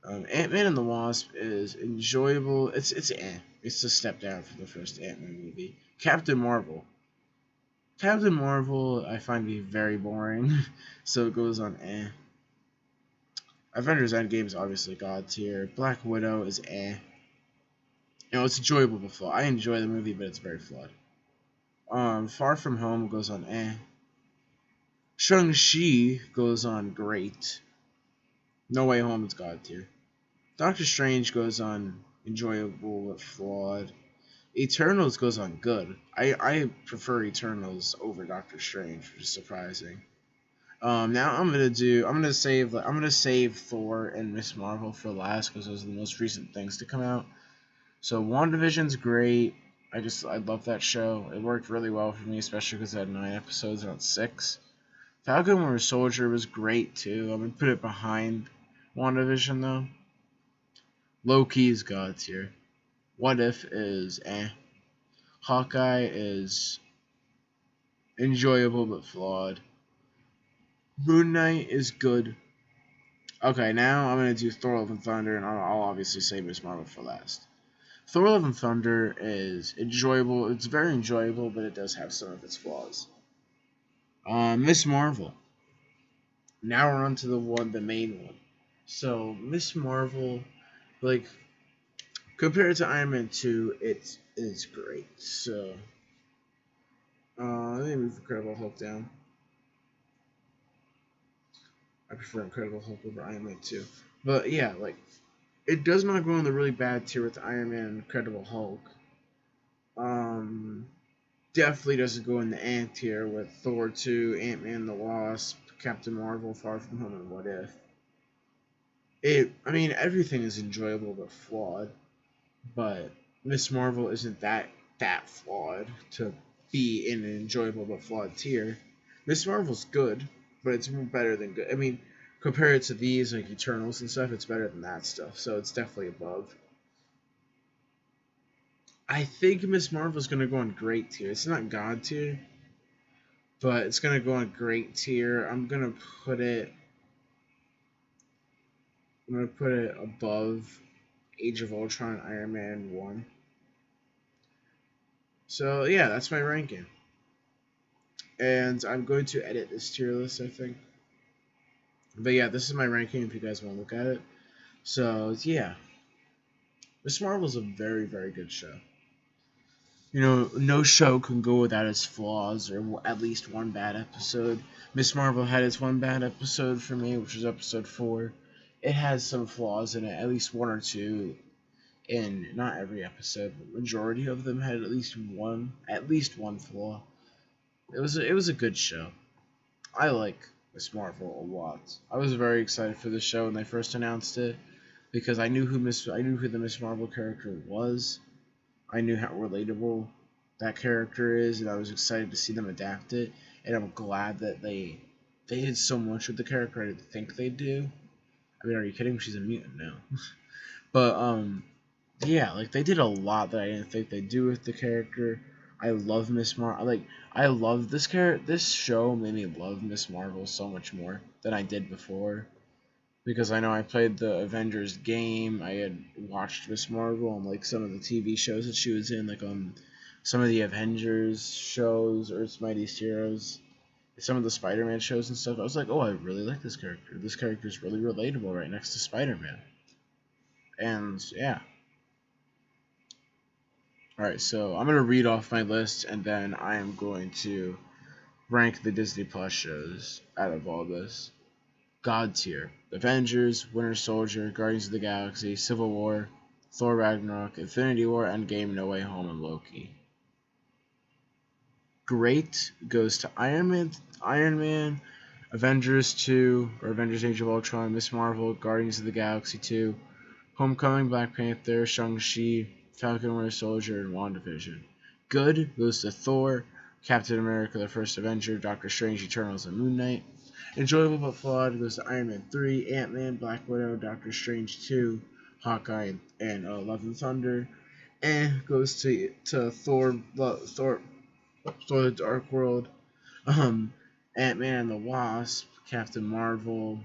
Speaker 1: Ant-Man and the Wasp is enjoyable. It's eh. It's a step down from the first Ant-Man movie. Captain Marvel. Captain Marvel I find to be very boring, so it goes on eh. Avengers Endgame is obviously god tier. Black Widow is eh. It's enjoyable but flawed. I enjoy the movie, but it's very flawed. Far From Home goes on eh. Shang-Chi goes on great. No Way Home is god tier. Doctor Strange goes on enjoyable but flawed. Eternals goes on good. I prefer Eternals over Doctor Strange, which is surprising. Now I'm gonna save Thor and Miss Marvel for last because those are the most recent things to come out. So WandaVision's great. I love that show. It worked really well for me, especially because it had 9 episodes, not 6. Falcon Winter Soldier was great too. I'm gonna put it behind WandaVision though. Loki is God tier. What If is eh. Hawkeye is enjoyable but flawed. Moon Knight is good. Okay, now I'm gonna do Thor: Love and Thunder, and I'll obviously save Miss Marvel for last. Thor: Love and Thunder is enjoyable. It's very enjoyable, but it does have some of its flaws. Miss Marvel. Now we're on to the main one. So Miss Marvel, like compared to Iron Man 2, it is great. So let me move Incredible Hulk down. I prefer Incredible Hulk over Iron Man 2. But yeah, like it does not go in the really bad tier with Iron Man and Incredible Hulk. Definitely doesn't go in the Ant tier with Thor 2, Ant-Man the Wasp, Captain Marvel, Far From Home, and What If. I mean, everything is enjoyable but flawed, but Miss Marvel isn't that flawed to be in an enjoyable but flawed tier. Miss Marvel's good, but it's better than good. I mean, compared to these, like Eternals and stuff, it's better than that stuff, so it's definitely above. I think Miss Marvel's gonna go on great tier. It's not God tier, but it's gonna go on great tier. I'm gonna put it above Age of Ultron, Iron Man 1. So yeah, that's my ranking. And I'm going to edit this tier list, I think. But yeah, this is my ranking if you guys want to look at it. So yeah, Miss Marvel's a very, very good show. You know, no show can go without its flaws or at least one bad episode. Miss Marvel had its one bad episode for me, which was episode 4. It has some flaws in it, at least one or two. In not every episode, but majority of them had at least one flaw. It was a good show. I like Miss Marvel a lot. I was very excited for this show when they first announced it because I knew who the Miss Marvel character was. I knew how relatable that character is, and I was excited to see them adapt it. And I'm glad that they did so much with the character I didn't think they'd do. I mean, are you kidding? She's a mutant now. But yeah, like they did a lot that I didn't think they'd do with the character. I love Miss Marvel. I love this character. This show made me love Miss Marvel so much more than I did before. Because I know I played the Avengers game. I had watched Miss Marvel on like some of the TV shows that she was in, like on some of the Avengers shows, Earth's Mightiest Heroes, some of the Spider-Man shows and stuff. I was like, oh, I really like this character. This character is really relatable right next to Spider-Man. And yeah. Alright, so I'm going to read off my list, and then I am going to rank the Disney Plus shows out of all this. God tier: Avengers, Winter Soldier, Guardians of the Galaxy, Civil War, Thor Ragnarok, Infinity War, Endgame, No Way Home, and Loki. Great goes to Iron Man, Avengers 2, or Avengers Age of Ultron, Miss Marvel, Guardians of the Galaxy 2, Homecoming, Black Panther, Shang-Chi, Falcon Winter Soldier, and WandaVision. Good goes to Thor, Captain America, The First Avenger, Doctor Strange, Eternals, and Moon Knight. Enjoyable but flawed goes to Iron Man 3, Ant-Man, Black Widow, Doctor Strange 2, Hawkeye, and Love and Thunder. And goes to Thor, The Dark World, Ant-Man and the Wasp, Captain Marvel,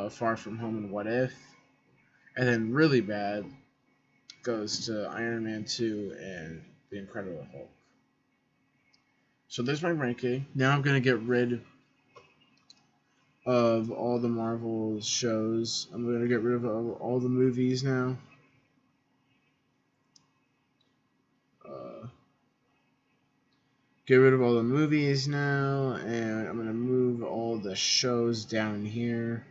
Speaker 1: Far From Home, and What If. And then really bad goes to Iron Man 2 and The Incredible Hulk. So there's my ranking. Now I'm going to get rid of all the Marvel shows. I'm going to get rid of all the movies now. Get rid of all the movies now, and I'm going to move all the shows down here.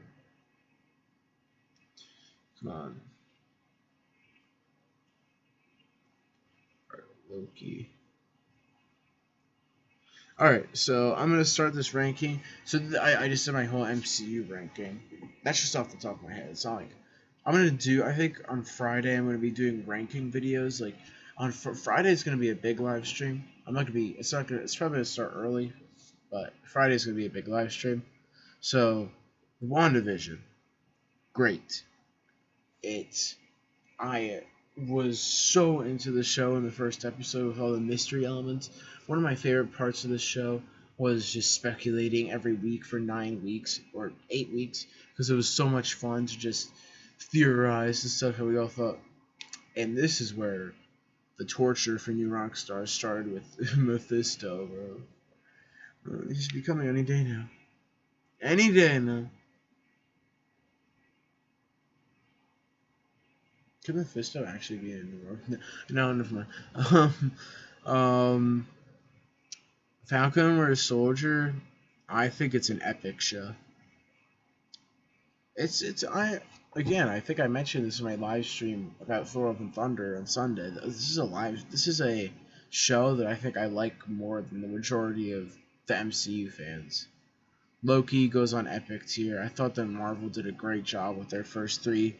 Speaker 1: Come on. Loki. Alright, so I'm going to start this ranking. So I just did my whole MCU ranking. That's just off the top of my head. It's not like... I'm going to do... I think on Friday I'm going to be doing ranking videos. Like, on Friday it's going to be a big live stream. I'm not going to be... It's probably going to start early. but Friday's gonna be a big live stream. So, WandaVision, great. It I was so into the show in the first episode with all the mystery elements. One of my favorite parts of the show was just speculating every week for 9 weeks or 8 weeks because it was so much fun to just theorize and stuff how we all thought. And this is where the torture for New Rockstar started with Mephisto, bro. He's becoming any day now. Any day now. Could Mephisto actually be in New York? No, never mind. Um, Falcon and Winter Soldier, I think it's an epic show. I think I mentioned this in my live stream about Thor: Love and Thunder on Sunday. This is a show that I think I like more than the majority of the MCU fans. Loki goes on epic tier. I thought that Marvel did a great job with their first three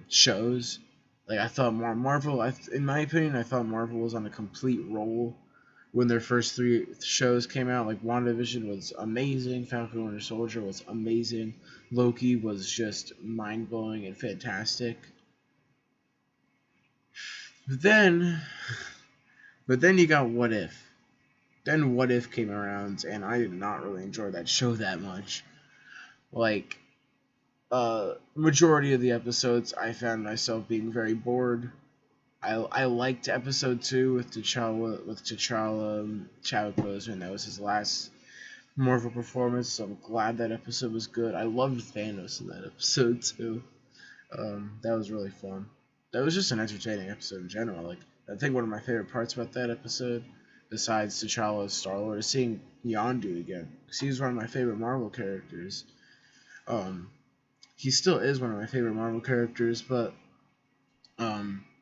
Speaker 1: shows. Like I thought Marvel, in my opinion, I thought Marvel was on a complete roll when their first three shows came out. Like WandaVision was amazing, Falcon and Winter Soldier was amazing, Loki was just mind blowing and fantastic. But then you got What If. Then What If came around, and I did not really enjoy that show that much. Like, majority of the episodes, I found myself being very bored. I liked episode 2 with T'Challa Chadwick Boseman. That was his last Marvel performance, so I'm glad that episode was good. I loved Thanos in that episode too. That was really fun. That was just an entertaining episode in general. Like I think one of my favorite parts about that episode, besides T'Challa's Star-Lord, is seeing Yondu again. Because he was one of my favorite Marvel characters. He still is one of my favorite Marvel characters, but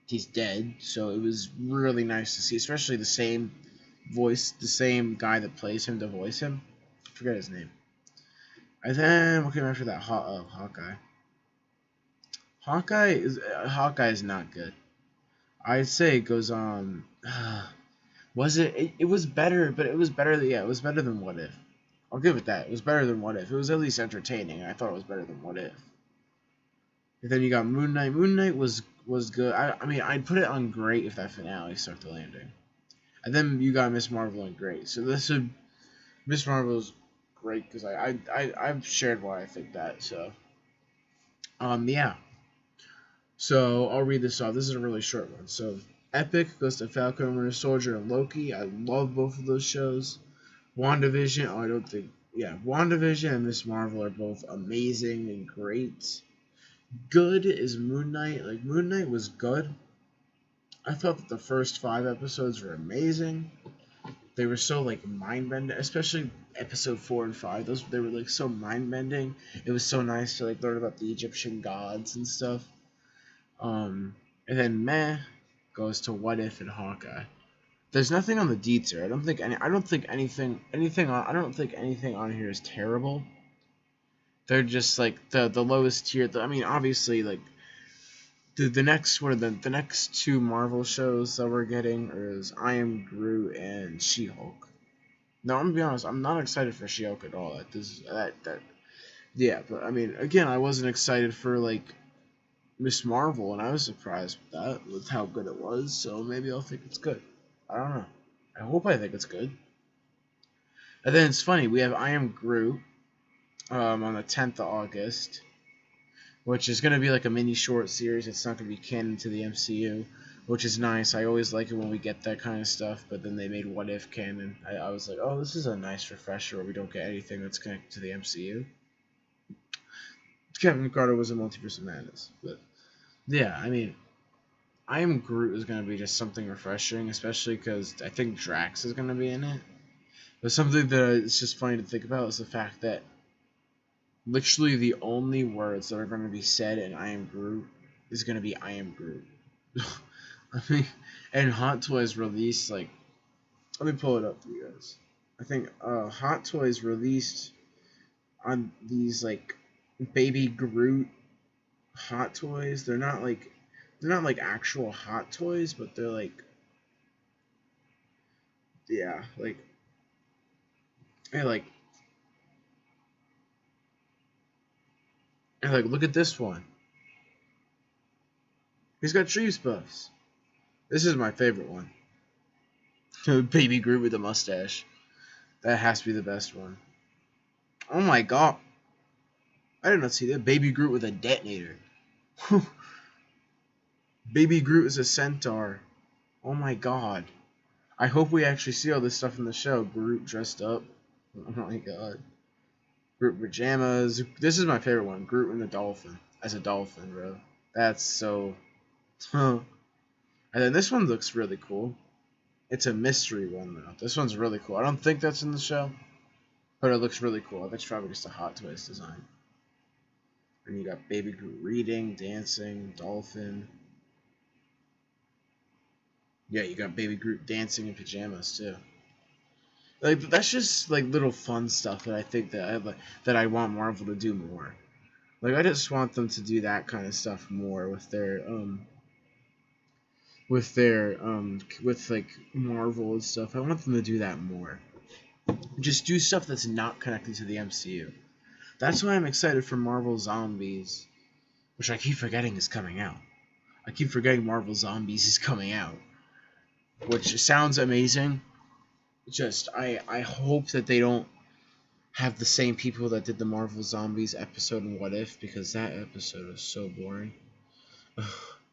Speaker 1: he's dead, so it was really nice to see, especially the same guy that plays him to voice him. I forget his name. And then what came after that? Hawkeye. Hawkeye is not good. I'd say it goes on. Was it? It was better, but it was better. Yeah, it was better than What If. I'll give it that. It was better than What If. It was at least entertaining. I thought it was better than What If. And then you got Moon Knight. Moon Knight was good. I mean, I'd put it on great if that finale stuck the landing. And then you got Miss Marvel and great. So Miss Marvel's great because I've shared why I think that. So, yeah. So I'll read this off. This is a really short one. So Epic goes to Falcon and Winter Soldier and Loki. I love both of those shows. WandaVision. WandaVision and Miss Marvel are both amazing and great. Good is Moon Knight. Like Moon Knight was good. I thought that the first 5 episodes were amazing. They were so like mind bending, especially episode 4 and 5. They were like so mind bending. It was so nice to like learn about the Egyptian gods and stuff. And then Meh goes to What If and Hawkeye. There's nothing on the D tier. I don't think anything on here is terrible. They're just like the lowest tier. I mean, obviously, like the next the next 2 Marvel shows that we're getting is I Am Groot and She-Hulk. Now, I'm gonna be honest, I'm not excited for She-Hulk at all. Yeah, but I mean, again, I wasn't excited for like Miss Marvel, and I was surprised with that, with how good it was. So maybe I'll think it's good. I don't know. I hope I think it's good. And then it's funny, we have I Am Groot on the 10th of August, which is going to be like a mini short series. It's not going to be canon to the MCU, which is nice. I always like it when we get that kind of stuff, but then they made What If canon. I was like, oh, this is a nice refresher where we don't get anything that's connected to the MCU. Kevin Carter was a Multiverse of Madness, but yeah, I mean, I Am Groot is going to be just something refreshing, especially because I think Drax is going to be in it. But something that is just funny to think about is the fact that literally the only words that are going to be said in I Am Groot is going to be I Am Groot. I mean, and Hot Toys released, like, let me pull it up for you guys. I think Hot Toys released on these, like, Baby Groot Hot Toys. They're not like actual Hot Toys, but they're like, yeah, like, And like, look at this one. He's got trees buffs. This is my favorite one. Baby Groot with a mustache. That has to be the best one. Oh my god. I did not see that. Baby Groot with a detonator. Baby Groot is a centaur. Oh my god. I hope we actually see all this stuff in the show. Groot dressed up. Oh my god. Groot pajamas. This is my favorite one. Groot and the dolphin. As a dolphin, bro. That's so... and then this one looks really cool. It's a mystery one, though. This one's really cool. I don't think that's in the show. But it looks really cool. I bet it's probably just a Hot Toys design. And you got Baby Groot reading, dancing, dolphin. Yeah, you got Baby Groot dancing in pajamas too. Like that's just like little fun stuff that I think that I want Marvel to do more. Like I just want them to do that kind of stuff more with like Marvel and stuff. I want them to do that more. Just do stuff that's not connected to the MCU. That's why I'm excited for Marvel Zombies, which I keep forgetting is coming out. I keep forgetting Marvel Zombies is coming out, which sounds amazing. Just I hope that they don't have the same people that did the Marvel Zombies episode in What If, because that episode was so boring.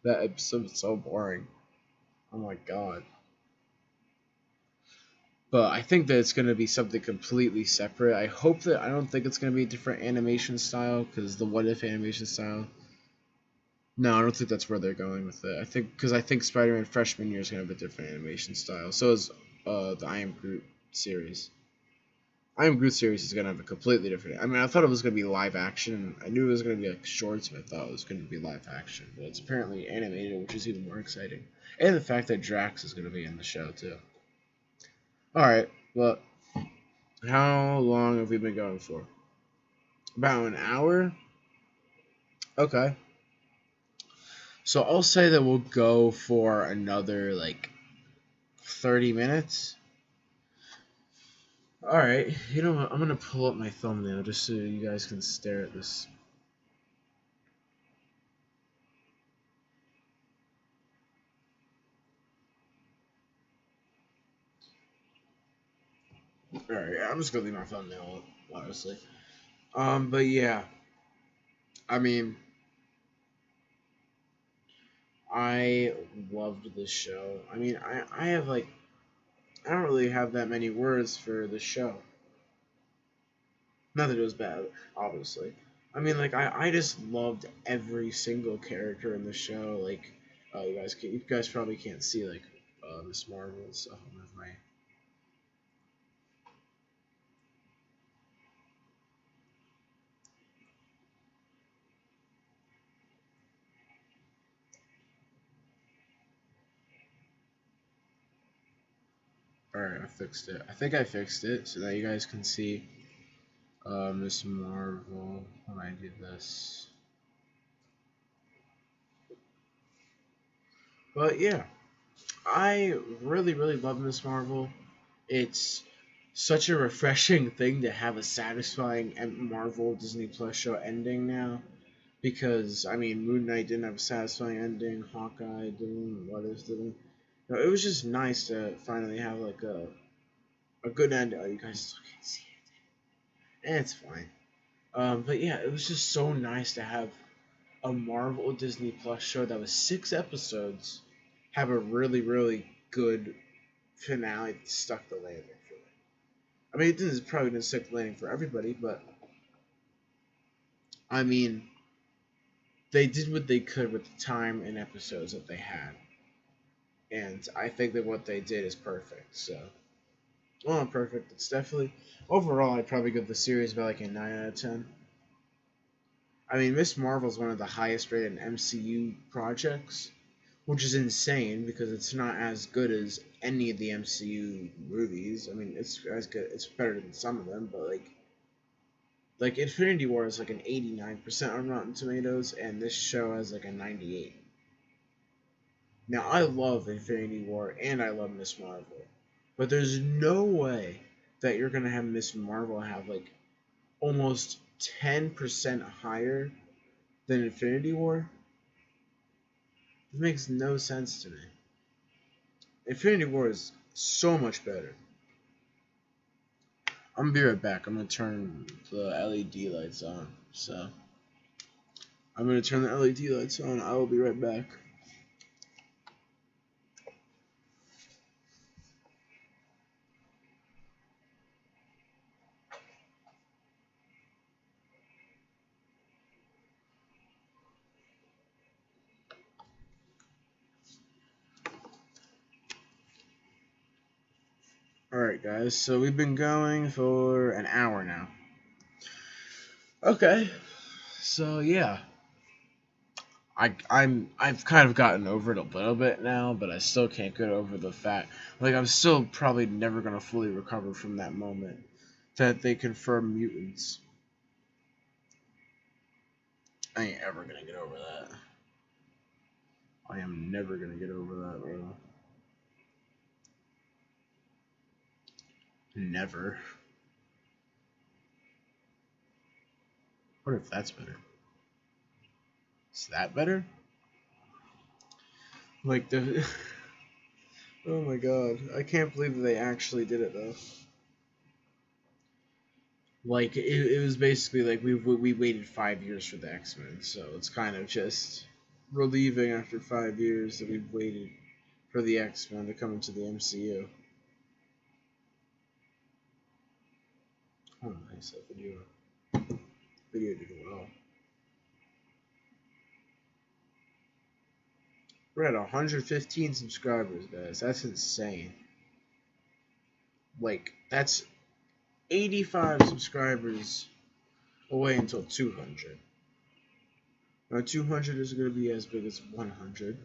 Speaker 1: That episode was so boring. Oh my god. But I think that it's going to be something completely separate. I don't think it's going to be a different animation style, because the What If animation style. No, I don't think that's where they're going with it. I think Spider-Man freshman year is going to have a different animation style. So is the I Am Groot series. I Am Groot series is going to have a completely different... I mean, I thought it was going to be live action. I knew it was going to be like shorts, but I thought it was going to be live action. But it's apparently animated, which is even more exciting. And the fact that Drax is going to be in the show, too. Alright, well, how long have we been going for? About an hour? Okay. So I'll say that we'll go for another, 30 minutes. Alright, you know what? I'm going to pull up my thumbnail just so you guys can stare at this. Alright, I'm just going to leave my thumbnail up, honestly. But yeah. I mean, I loved this show. I mean, I have, I don't really have that many words for the show. Not that it was bad, obviously. I mean, I just loved every single character in the show. You guys probably can't see Miss Marvel and stuff with my. All right, I fixed it. I think I fixed it so that you guys can see Miss Marvel when I do this. But yeah, I really, really love Miss Marvel. It's such a refreshing thing to have a satisfying Marvel Disney Plus show ending now. Because, I mean, Moon Knight didn't have a satisfying ending, Hawkeye didn't, What If didn't. No, it was just nice to finally have, a good ending. Oh, you guys still can't see it. And it's fine. But yeah, it was just so nice to have a Marvel Disney Plus show that was 6 episodes have a really, really good finale that stuck the landing for me. I mean, probably didn't stick the landing for everybody, but I mean, they did what they could with the time and episodes that they had. And I think that what they did is perfect. So, well, not perfect. It's definitely overall. I'd probably give the series about a 9 out of 10. I mean, Miss Marvel is one of the highest rated MCU projects, which is insane because it's not as good as any of the MCU movies. I mean, it's as good. It's better than some of them, but like Infinity War is an 89% on Rotten Tomatoes, and this show has a 98. Now, I love Infinity War and I love Miss Marvel, but there's no way that you're gonna have Miss Marvel have like almost 10% higher than Infinity War. It makes no sense to me. Infinity War is so much better. I'm gonna be right back. I'm gonna turn the LED lights on. So I'm gonna turn the LED lights on. I will be right back. Alright guys, so we've been going for an hour now. Okay. So yeah. I've kind of gotten over it a little bit now, but I still can't get over the fact like I'm still probably never gonna fully recover from that moment that they confirm mutants. I ain't ever gonna get over that. I am never gonna get over that, bro. Never. What if that's better? Is that better? Like the oh my god, I can't believe that they actually did it though. Like it was basically like we waited 5 years for the X-Men, so it's kind of just relieving after 5 years that we've waited for the X-Men to come into the MCU. Oh, nice, that video did well. We're at 115 subscribers, guys. That's insane. Like that's 85 subscribers away until 200. Now 200 is going to be as big as 100,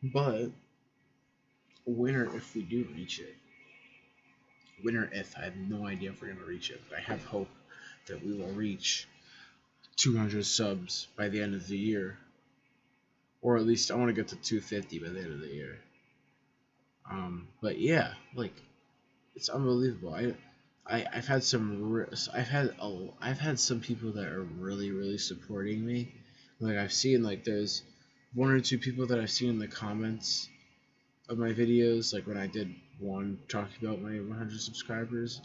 Speaker 1: but winner if we do reach it. Winner if. I have no idea if we're going to reach it, but I have hope that we will reach 200 subs by the end of the year. Or at least I want to get to 250 by the end of the year. But yeah, like it's unbelievable. I've had some I've had some people that are really supporting me. Like I've seen like there's one or two people that I've seen in the comments of my videos, like when I did one talking about my 100 subscribers.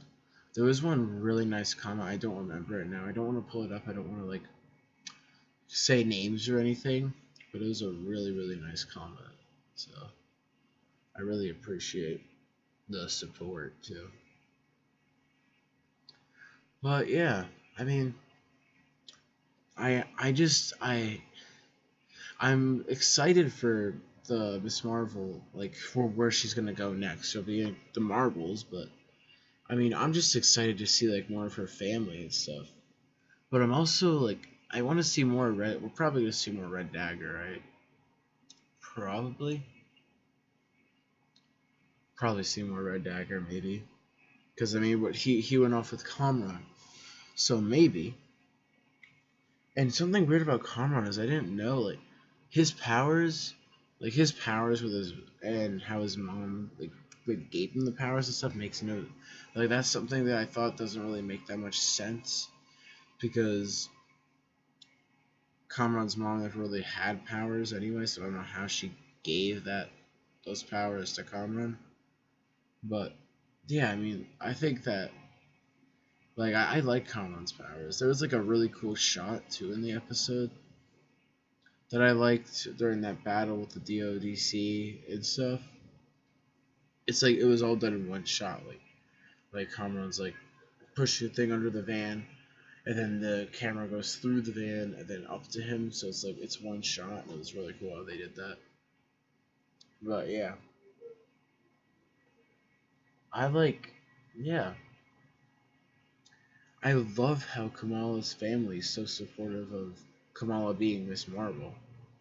Speaker 1: There was one really nice comment. I don't remember it now. I don't want to pull it up. I don't want to like say names or anything, but it was a really nice comment. So I really appreciate the support too. But yeah, I mean, I'm excited for the Miss Marvel, like for where she's gonna go next. She'll be in the Marvels, but I mean, I'm just excited to see like more of her family and stuff. But I'm also like, I want to see more Red. We're probably gonna see more Red Dagger, right? Probably see more Red Dagger, maybe. Because I mean, what he went off with Kamran, so maybe. And something weird about Kamran is I didn't know like his powers, his powers with his and how his mom like gave him the powers and stuff makes no like that's something that I thought doesn't really make that much sense because Kamran's mom never really had powers anyway, so I don't know how she gave those powers to Kamran. But yeah, I mean, I think that like I like Kamran's powers. There was like a really cool shot too in the episode that I liked during that battle with the DODC and stuff. It's like it was all done in one shot. Like Kamran's like push the thing under the van, and then the camera goes through the van and then up to him. So it's like it's one shot, and it was really cool how they did that. But yeah, I like, yeah, I love how Kamala's family is so supportive of Kamala being Miss Marvel.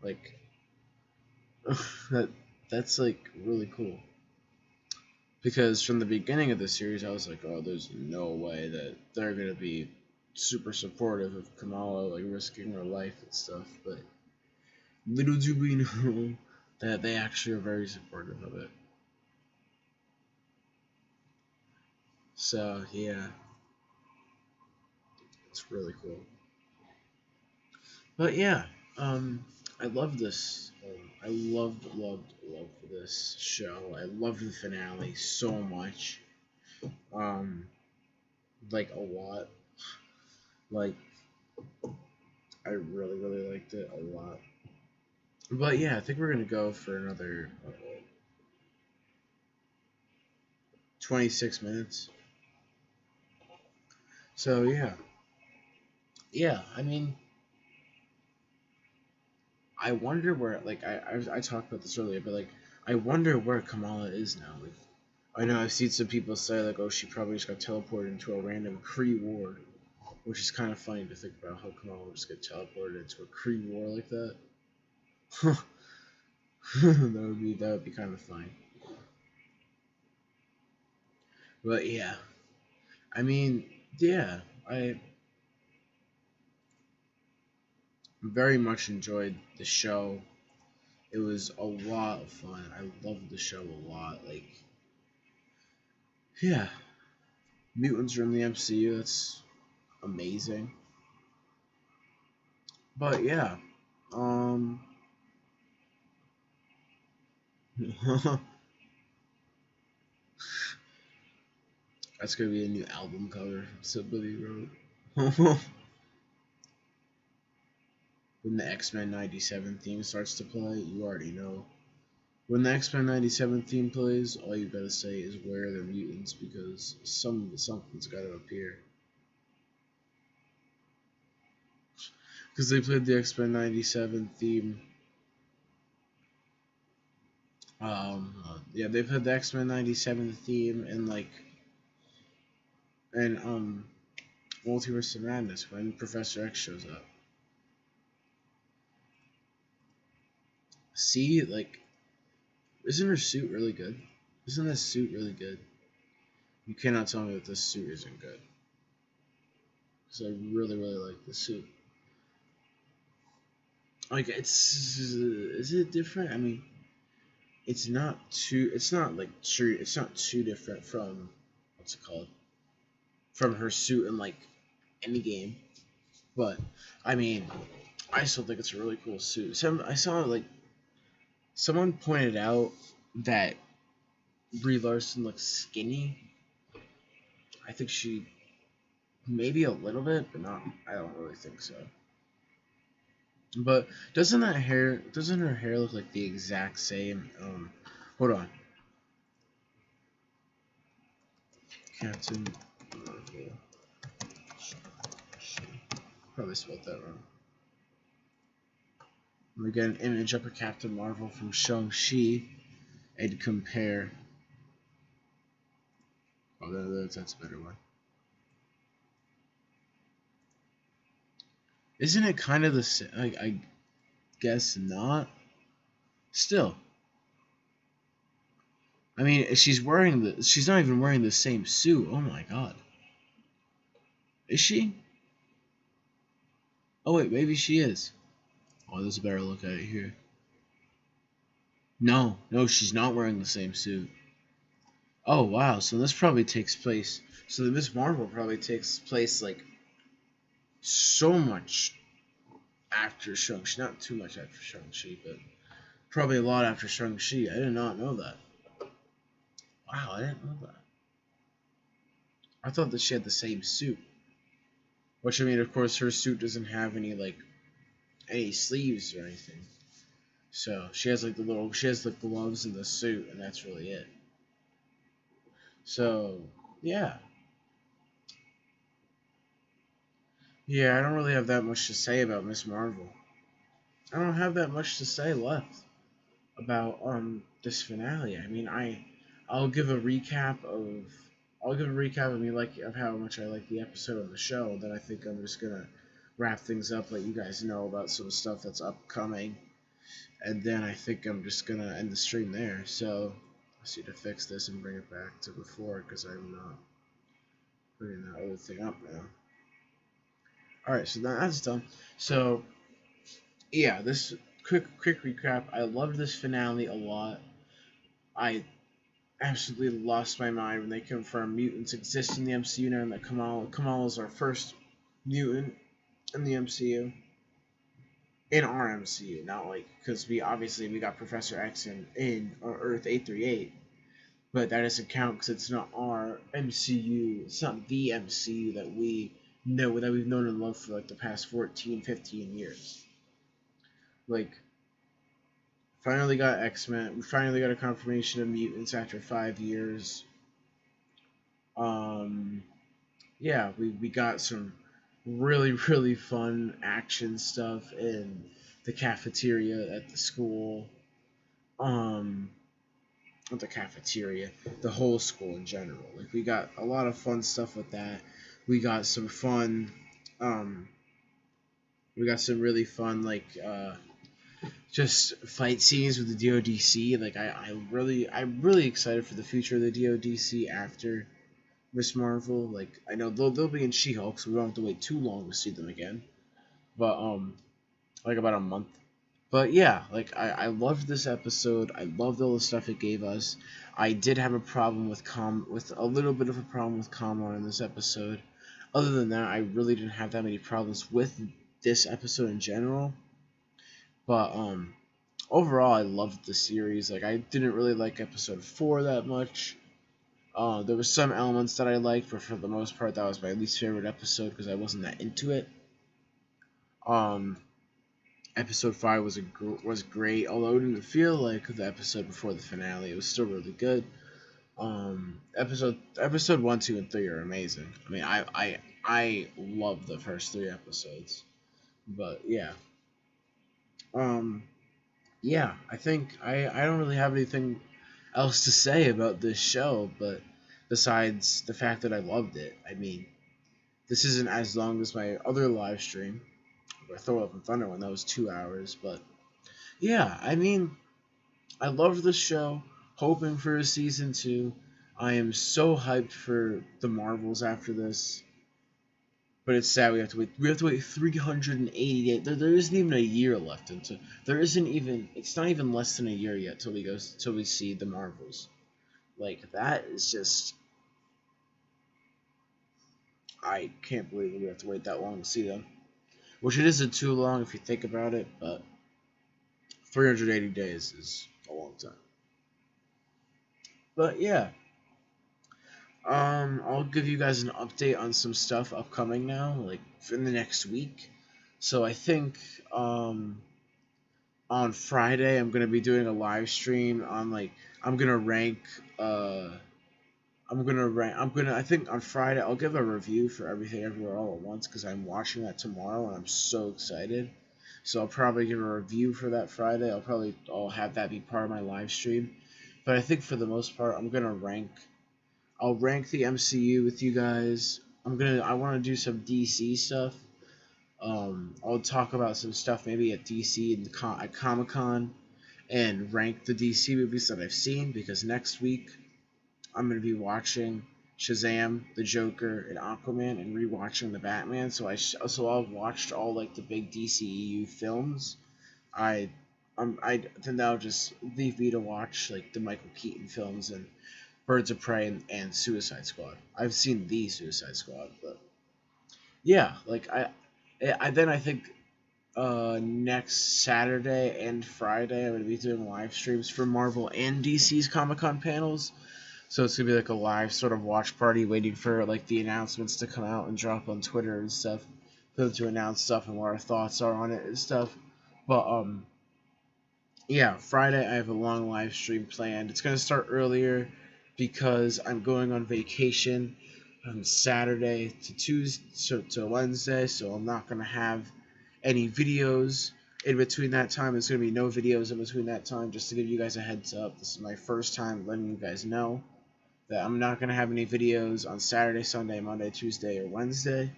Speaker 1: Like that that's like really cool. Because from the beginning of the series, I was like, oh, there's no way that they're gonna be super supportive of Kamala, like risking her life and stuff. But little do we know that they actually are very supportive of it. So yeah, it's really cool. But yeah, I love this. I loved this show. I loved the finale so much. Um, like a lot. Like I really liked it a lot. But yeah, I think we're gonna go for another 26 minutes. So yeah, yeah. I mean, I wonder where. Like I talked about this earlier, but like I wonder where Kamala is now. Like I know I've seen some people say like, oh, she probably just got teleported into a random Kree war, which is kind of funny to think about how Kamala would just get teleported into a Kree war like that. that would be kind of funny. But yeah, I mean, yeah, I very much enjoyed the show. It was a lot of fun. I loved the show a lot. Like, yeah, mutants are in the MCU. That's amazing. But yeah, um, that's gonna be a new album cover somebody wrote. When the X-Men '97 theme starts to play, you already know. When the X-Men '97 theme plays, all you gotta say is where are the mutants because something's gotta appear. Because they played the X-Men '97 theme. Yeah, they played the X-Men '97 theme and like and Multiverse of Madness when Professor X shows up. See, like, isn't her suit really good? Isn't this suit really good? You cannot tell me that this suit isn't good. Because I really like the suit. Like, is it different? I mean, it's not like true, it's not too different from, what's it called? From her suit in, like, any game. But, I mean, I still think it's a really cool suit. I saw, like, someone pointed out that Brie Larson looks skinny. I think she maybe a little bit, but not. I don't really think so. But doesn't her hair look like the exact same? Hold on, Captain Marvel. Probably spelled that wrong. We get an image up of Captain Marvel from Shang-Chi and compare. Oh, that's a better one. Isn't it kind of the same? I guess not. Still, I mean, she's not even wearing the same suit. Oh my god. Is she? Oh wait, maybe she is. Oh, there's a better look at it here. No, she's not wearing the same suit. Oh wow, so this probably takes place. So the Miss Marvel probably takes place like so much after Shang-Chi. Not too much after Shang-Chi, but probably a lot after Shang-Chi. I did not know that. Wow, I didn't know that. I thought that she had the same suit. Which I mean, of course, her suit doesn't have any sleeves or anything. So she has the gloves and the suit, and that's really it. So yeah, yeah, I don't really have that much to say about Miss Marvel. I don't have that much to say left about this finale. I mean, I'll give a recap of me like of how much I like the episode of the show. Then I think I'm just gonna wrap things up, let you guys know about some stuff that's upcoming, and then I think I'm just gonna end the stream there. So I see to fix this and bring it back to before because I'm not putting that other thing up now. All right, so that's done. So yeah, this quick recap. I loved this finale a lot. I absolutely lost my mind when they confirmed mutants exist in the MCU now, and that Kamala is our first mutant in the MCU. In our MCU, not like, because we got Professor X in Earth 838, but that doesn't count because it's not our MCU. It's not the MCU that we know, that we've known and loved for like the past 14, 15 years. Like, finally got X-Men. We finally got a confirmation of mutants after 5 years. Um, yeah, we got some really, really fun action stuff in the cafeteria at the school. Um, not the cafeteria, the whole school in general. Like, we got a lot of fun stuff with that. We got some fun. Um, we got some really fun just fight scenes with the DODC. Like, I'm really excited for the future of the DODC after Miss Marvel. Like, I know they'll be in She-Hulk, so we don't have to wait too long to see them again. But like about a month. But yeah, like I loved this episode. I loved all the stuff it gave us. I did have a problem with a little bit of a problem with Kamala in this episode. Other than that, I really didn't have that many problems with this episode in general. But overall, I loved the series. Like, I didn't really like episode 4 that much. There were some elements that I liked, but for the most part, that was my least favorite episode because I wasn't that into it. Um, Episode 5 was great, although it didn't feel like the episode before the finale. It was still really good. Episode 1, 2, and 3 are amazing. I mean, I love the first 3 episodes, but yeah. Um, yeah, I think I don't really have anything else to say about this show, but besides the fact that I loved it. I mean, this isn't as long as my other live stream, where Thor Love and Thunder one. That was 2 hours, but yeah, I mean, I love the show. Hoping for a season 2. I am so hyped for the Marvels after this. But it's sad we have to wait. We have to wait 380 days. There isn't even a year left until there isn't even. It's not even less than a year yet till we see the Marvels. Like, that is just. I can't believe we have to wait that long to see them. Which it isn't too long if you think about it, but 380 days is a long time. But yeah. I'll give you guys an update on some stuff upcoming now, like in the next week. So I think on Friday I'm gonna be doing a live stream on I'm gonna rank I think on Friday I'll give a review for Everything Everywhere All at Once because I'm watching that tomorrow and I'm so excited. So I'll probably give a review for that Friday. I'll have that be part of my live stream. But I think for the most part I'll rank the MCU with you guys. I want to do some DC stuff. I'll talk about some stuff maybe at DC and at Comic Con, and rank the DC movies that I've seen because next week I'm gonna be watching Shazam, the Joker, and Aquaman, and rewatching the Batman. So I've watched all the big DCEU films. Then that'll just leave me to watch the Michael Keaton films and Birds of Prey and Suicide Squad. I've seen the Suicide Squad, but yeah, I think next Saturday and Friday I'm gonna be doing live streams for Marvel and DC's Comic Con panels. So it's gonna be a live sort of watch party, waiting for the announcements to come out and drop on Twitter and stuff, for them to announce stuff and what our thoughts are on it and stuff. But yeah, Friday I have a long live stream planned. It's gonna start earlier because I'm going on vacation from Saturday to Tuesday to Wednesday, so I'm not gonna have any videos in between that time. There's gonna be no videos in between that time. Just to give you guys a heads up, this is my first time letting you guys know that I'm not gonna have any videos on Saturday, Sunday, Monday, Tuesday, or Wednesday.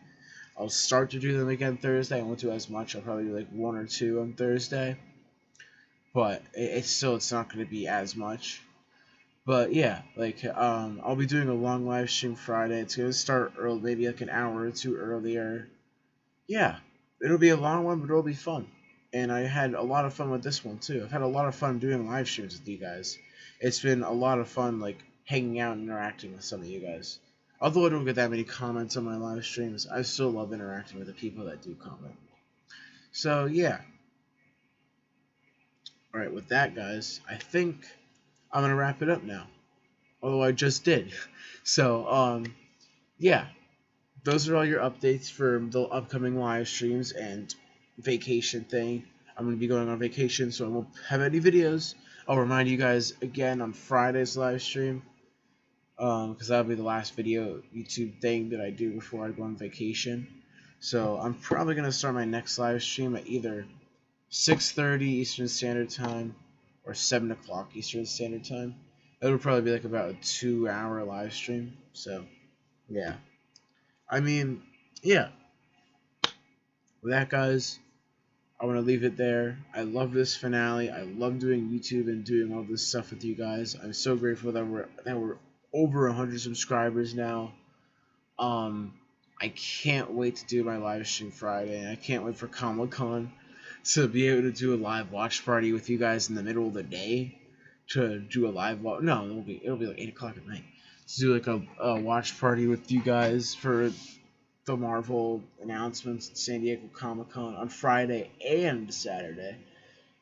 Speaker 1: I'll start to do them again Thursday. I won't do as much. I'll probably do 1 or 2 on Thursday, but it's not gonna be as much. But yeah, I'll be doing a long live stream Friday. It's gonna start early, maybe an hour or two earlier. Yeah, it'll be a long one, but it'll be fun. and I had a lot of fun with this one too. I've had a lot of fun doing live streams with you guys. It's been a lot of fun, like hanging out and interacting with some of you guys. Although I don't get that many comments on my live streams, I still love interacting with the people that do comment. So yeah. All right, with that, guys, I think I'm gonna wrap it up now. Although I just did. So yeah, those are all your updates for the upcoming live streams and vacation thing. I'm going to be going on vacation, so I won't have any videos. I'll remind you guys again on Friday's live stream, because that'll be the last video YouTube thing that I do before I go on vacation. So I'm probably going to start my next live stream at either 6:30 Eastern Standard Time or 7 o'clock Eastern Standard Time. It'll probably be like about a 2-hour live stream. So yeah, I mean, yeah. With that, guys, I want to leave it there. I love this finale. I love doing YouTube and doing all this stuff with you guys. I'm so grateful that we're over 100 subscribers now. I can't wait to do my live stream Friday, and I can't wait for Comic-Con to be able to do a live watch party with you guys in the middle of the day. To do a live watch. No, it'll be like 8 o'clock at night. To do like a watch party with you guys for the Marvel announcements at San Diego Comic-Con on Friday and Saturday.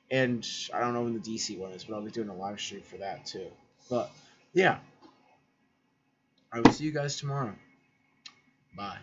Speaker 1: And I don't know when the DC one is, but I'll be doing a live stream for that too. But yeah, I will see you guys tomorrow. Bye.